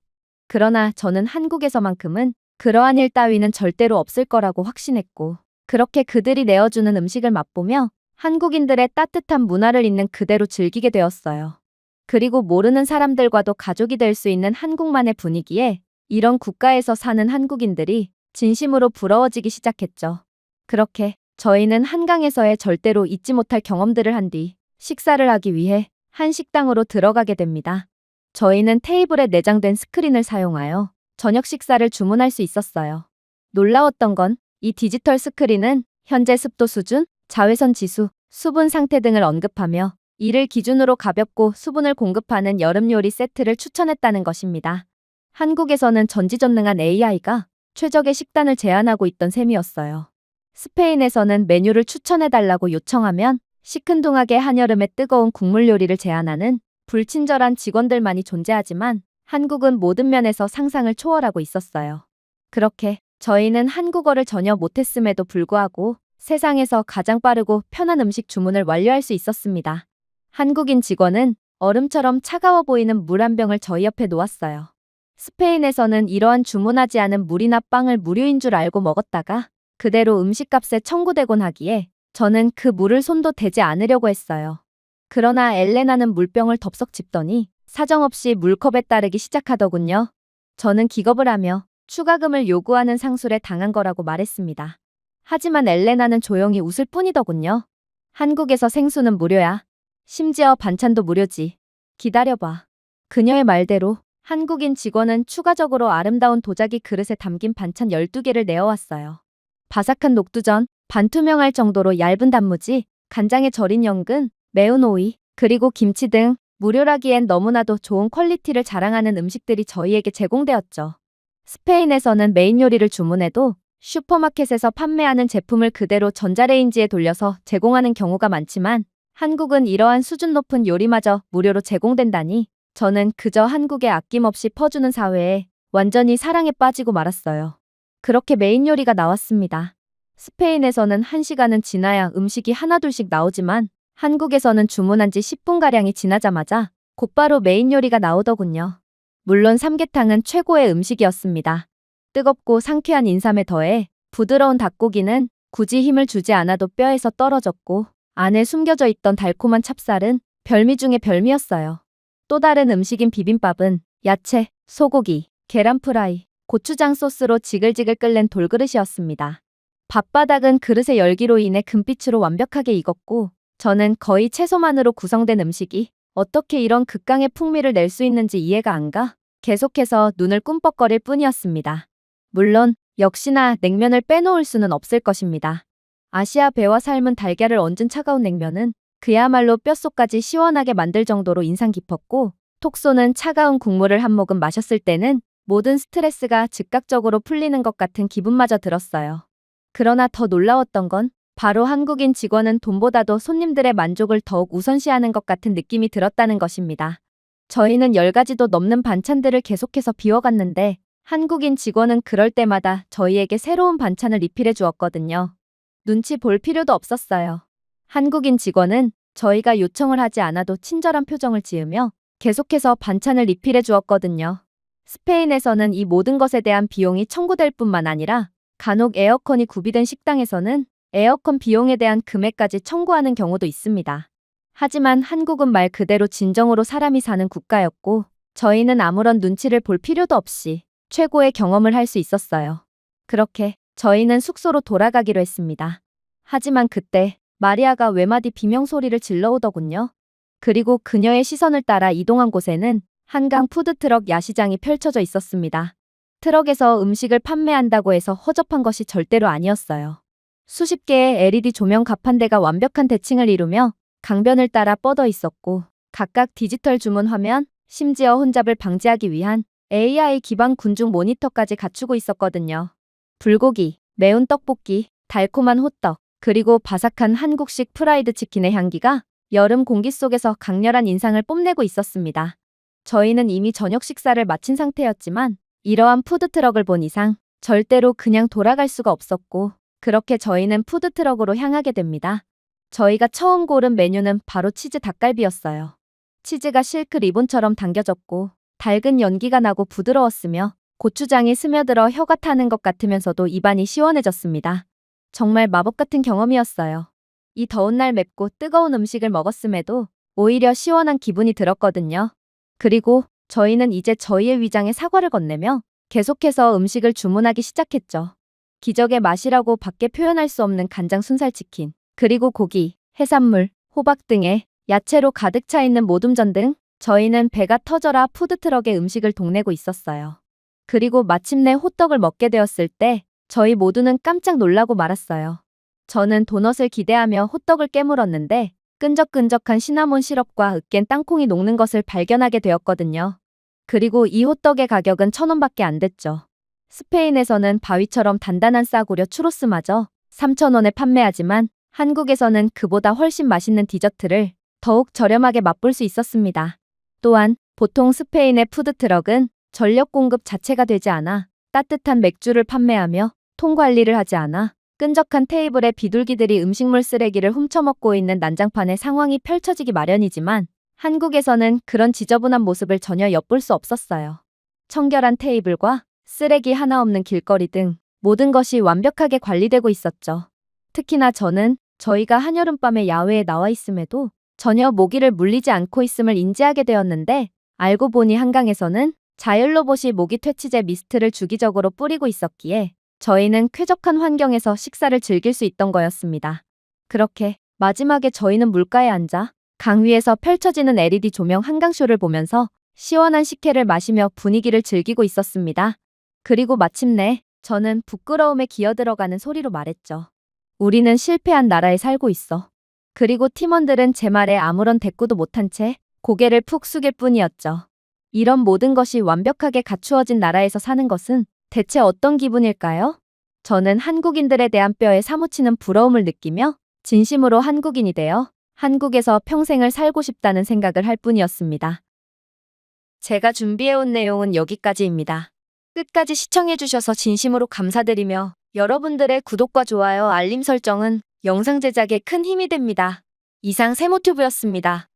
그러나 저는 한국에서만큼은 그러한 일 따위는 절대로 없을 거라고 확신했고 그렇게 그들이 내어주는 음식을 맛보며 한국인들의 따뜻한 문화를 있는 그대로 즐기게 되었어요. 그리고 모르는 사람들과도 가족이 될 수 있는 한국만의 분위기에 이런 국가에서 사는 한국인들이 진심으로 부러워지기 시작했죠. 그렇게 저희는 한강에서의 절대로 잊지 못할 경험들을 한 뒤 식사를 하기 위해 한 식당으로 들어가게 됩니다. 저희는 테이블에 내장된 스크린을 사용하여 저녁 식사를 주문할 수 있었어요. 놀라웠던 건 이 디지털 스크린은 현재 습도 수준, 자외선 지수, 수분 상태 등을 언급하며 이를 기준으로 가볍고 수분을 공급하는 여름 요리 세트를 추천했다는 것입니다. 한국에서는 전지전능한 AI가 최적의 식단을 제안하고 있던 셈이었어요. 스페인에서는 메뉴를 추천해달라고 요청하면 시큰둥하게 한여름에 뜨거운 국물 요리를 제안하는 불친절한 직원들만이 존재하지만 한국은 모든 면에서 상상을 초월하고 있었어요. 그렇게 저희는 한국어를 전혀 못했음에도 불구하고 세상에서 가장 빠르고 편한 음식 주문을 완료할 수 있었습니다. 한국인 직원은 얼음처럼 차가워 보이는 물 한 병을 저희 옆에 놓았어요. 스페인에서는 이러한 주문하지 않은 물이나 빵을 무료인 줄 알고 먹었다가 그대로 음식값에 청구되곤 하기에 저는 그 물을 손도 대지 않으려고 했어요. 그러나 엘레나는 물병을 덥석 짚더니 사정없이 물컵에 따르기 시작하더군요. 저는 기겁을 하며 추가금을 요구하는 상술에 당한 거라고 말했습니다. 하지만 엘레나는 조용히 웃을 뿐이더군요. 한국에서 생수는 무료야. 심지어 반찬도 무료지. 기다려봐. 그녀의 말대로 한국인 직원은 추가적으로 아름다운 도자기 그릇에 담긴 반찬 12개를 내어왔어요. 바삭한 녹두전, 반투명할 정도로 얇은 단무지, 간장에 절인 연근, 매운 오이, 그리고 김치 등 무료라기엔 너무나도 좋은 퀄리티를 자랑하는 음식들이 저희에게 제공되었죠. 스페인에서는 메인 요리를 주문해도 슈퍼마켓에서 판매하는 제품을 그대로 전자레인지에 돌려서 제공하는 경우가 많지만 한국은 이러한 수준 높은 요리마저 무료로 제공된다니 저는 그저 한국에 아낌없이 퍼주는 사회에 완전히 사랑에 빠지고 말았어요. 그렇게 메인 요리가 나왔습니다. 스페인에서는 1시간은 지나야 음식이 하나둘씩 나오지만 한국에서는 주문한 지 10분가량이 지나자마자 곧바로 메인 요리가 나오더군요. 물론 삼계탕은 최고의 음식이었습니다. 뜨겁고 상쾌한 인삼에 더해 부드러운 닭고기는 굳이 힘을 주지 않아도 뼈에서 떨어졌고 안에 숨겨져 있던 달콤한 찹쌀은 별미 중의 별미였어요. 또 다른 음식인 비빔밥은 야채, 소고기, 계란 프라이, 고추장 소스로 지글지글 끓는 돌그릇이었습니다. 밥바닥은 그릇의 열기로 인해 금빛으로 완벽하게 익었고 저는 거의 채소만으로 구성된 음식이 어떻게 이런 극강의 풍미를 낼 수 있는지 이해가 안 가 계속해서 눈을 꿈뻑거릴 뿐이었습니다. 물론 역시나 냉면을 빼놓을 수는 없을 것입니다. 아시아 배와 삶은 달걀을 얹은 차가운 냉면은 그야말로 뼛속까지 시원하게 만들 정도로 인상 깊었고, 톡 쏘는 차가운 국물을 한 모금 마셨을 때는 모든 스트레스가 즉각적으로 풀리는 것 같은 기분마저 들었어요. 그러나 더 놀라웠던 건 바로 한국인 직원은 돈보다도 손님들의 만족을 더욱 우선시하는 것 같은 느낌이 들었다는 것입니다. 저희는 10가지도 넘는 반찬들을 계속해서 비워갔는데 한국인 직원은 그럴 때마다 저희에게 새로운 반찬을 리필해 주었거든요. 눈치 볼 필요도 없었어요. 한국인 직원은 저희가 요청을 하지 않아도 친절한 표정을 지으며 계속해서 반찬을 리필해 주었거든요. 스페인에서는 이 모든 것에 대한 비용이 청구될 뿐만 아니라 간혹 에어컨이 구비된 식당에서는 에어컨 비용에 대한 금액까지 청구하는 경우도 있습니다. 하지만 한국은 말 그대로 진정으로 사람이 사는 국가였고 저희는 아무런 눈치를 볼 필요도 없이 최고의 경험을 할 수 있었어요. 그렇게 저희는 숙소로 돌아가기로 했습니다. 하지만 그때 마리아가 외마디 비명소리를 질러오더군요. 그리고 그녀의 시선을 따라 이동한 곳에는 한강 푸드트럭 야시장이 펼쳐져 있었습니다. 트럭에서 음식을 판매한다고 해서 허접한 것이 절대로 아니었어요. 수십 개의 LED 조명 가판대가 완벽한 대칭을 이루며 강변을 따라 뻗어 있었고 각각 디지털 주문 화면, 심지어 혼잡을 방지하기 위한 AI 기반 군중 모니터까지 갖추고 있었거든요. 불고기, 매운 떡볶이, 달콤한 호떡, 그리고 바삭한 한국식 프라이드 치킨의 향기가 여름 공기 속에서 강렬한 인상을 뽐내고 있었습니다. 저희는 이미 저녁 식사를 마친 상태였지만 이러한 푸드트럭을 본 이상 절대로 그냥 돌아갈 수가 없었고 그렇게 저희는 푸드트럭으로 향하게 됩니다. 저희가 처음 고른 메뉴는 바로 치즈 닭갈비였어요. 치즈가 실크 리본처럼 당겨졌고 달근 연기가 나고 부드러웠으며 고추장이 스며들어 혀가 타는 것 같으면서도 입안이 시원해졌습니다. 정말 마법 같은 경험이었어요. 이 더운 날 맵고 뜨거운 음식을 먹었음에도 오히려 시원한 기분이 들었거든요. 그리고 저희는 이제 저희의 위장에 사과를 건네며 계속해서 음식을 주문하기 시작했죠. 기적의 맛이라고 밖에 표현할 수 없는 간장 순살치킨, 그리고 고기, 해산물, 호박 등의 야채로 가득 차 있는 모둠전 등 저희는 배가 터져라 푸드트럭에 음식을 동내고 있었어요. 그리고 마침내 호떡을 먹게 되었을 때 저희 모두는 깜짝 놀라고 말았어요. 저는 도넛을 기대하며 호떡을 깨물었는데 끈적끈적한 시나몬 시럽과 으깬 땅콩이 녹는 것을 발견하게 되었거든요. 그리고 이 호떡의 가격은 1,000원밖에 안 됐죠. 스페인에서는 바위처럼 단단한 싸구려 추로스마저 3,000원에 판매하지만 한국에서는 그보다 훨씬 맛있는 디저트를 더욱 저렴하게 맛볼 수 있었습니다. 또한 보통 스페인의 푸드트럭은 전력 공급 자체가 되지 않아 따뜻한 맥주를 판매하며 통 관리를 하지 않아 끈적한 테이블에 비둘기들이 음식물 쓰레기를 훔쳐먹고 있는 난장판의 상황이 펼쳐지기 마련이지만 한국에서는 그런 지저분한 모습을 전혀 엿볼 수 없었어요. 청결한 테이블과 쓰레기 하나 없는 길거리 등 모든 것이 완벽하게 관리되고 있었죠. 특히나 저는 저희가 한여름밤에 야외에 나와 있음에도 전혀 모기를 물리지 않고 있음을 인지하게 되었는데 알고 보니 한강에서는 자율로봇이 모기 퇴치제 미스트를 주기적으로 뿌리고 있었기에 저희는 쾌적한 환경에서 식사를 즐길 수 있던 거였습니다. 그렇게 마지막에 저희는 물가에 앉아 강 위에서 펼쳐지는 LED 조명 한강쇼를 보면서 시원한 식혜를 마시며 분위기를 즐기고 있었습니다. 그리고 마침내 저는 부끄러움에 기어들어가는 소리로 말했죠. 우리는 실패한 나라에 살고 있어. 그리고 팀원들은 제 말에 아무런 대꾸도 못한 채 고개를 푹 숙일 뿐이었죠. 이런 모든 것이 완벽하게 갖추어진 나라에서 사는 것은 대체 어떤 기분일까요? 저는 한국인들에 대한 뼈에 사무치는 부러움을 느끼며 진심으로 한국인이 되어 한국에서 평생을 살고 싶다는 생각을 할 뿐이었습니다. 제가 준비해온 내용은 여기까지입니다. 끝까지 시청해주셔서 진심으로 감사드리며 여러분들의 구독과 좋아요, 알림 설정은 영상 제작에 큰 힘이 됩니다. 이상 세모튜브였습니다.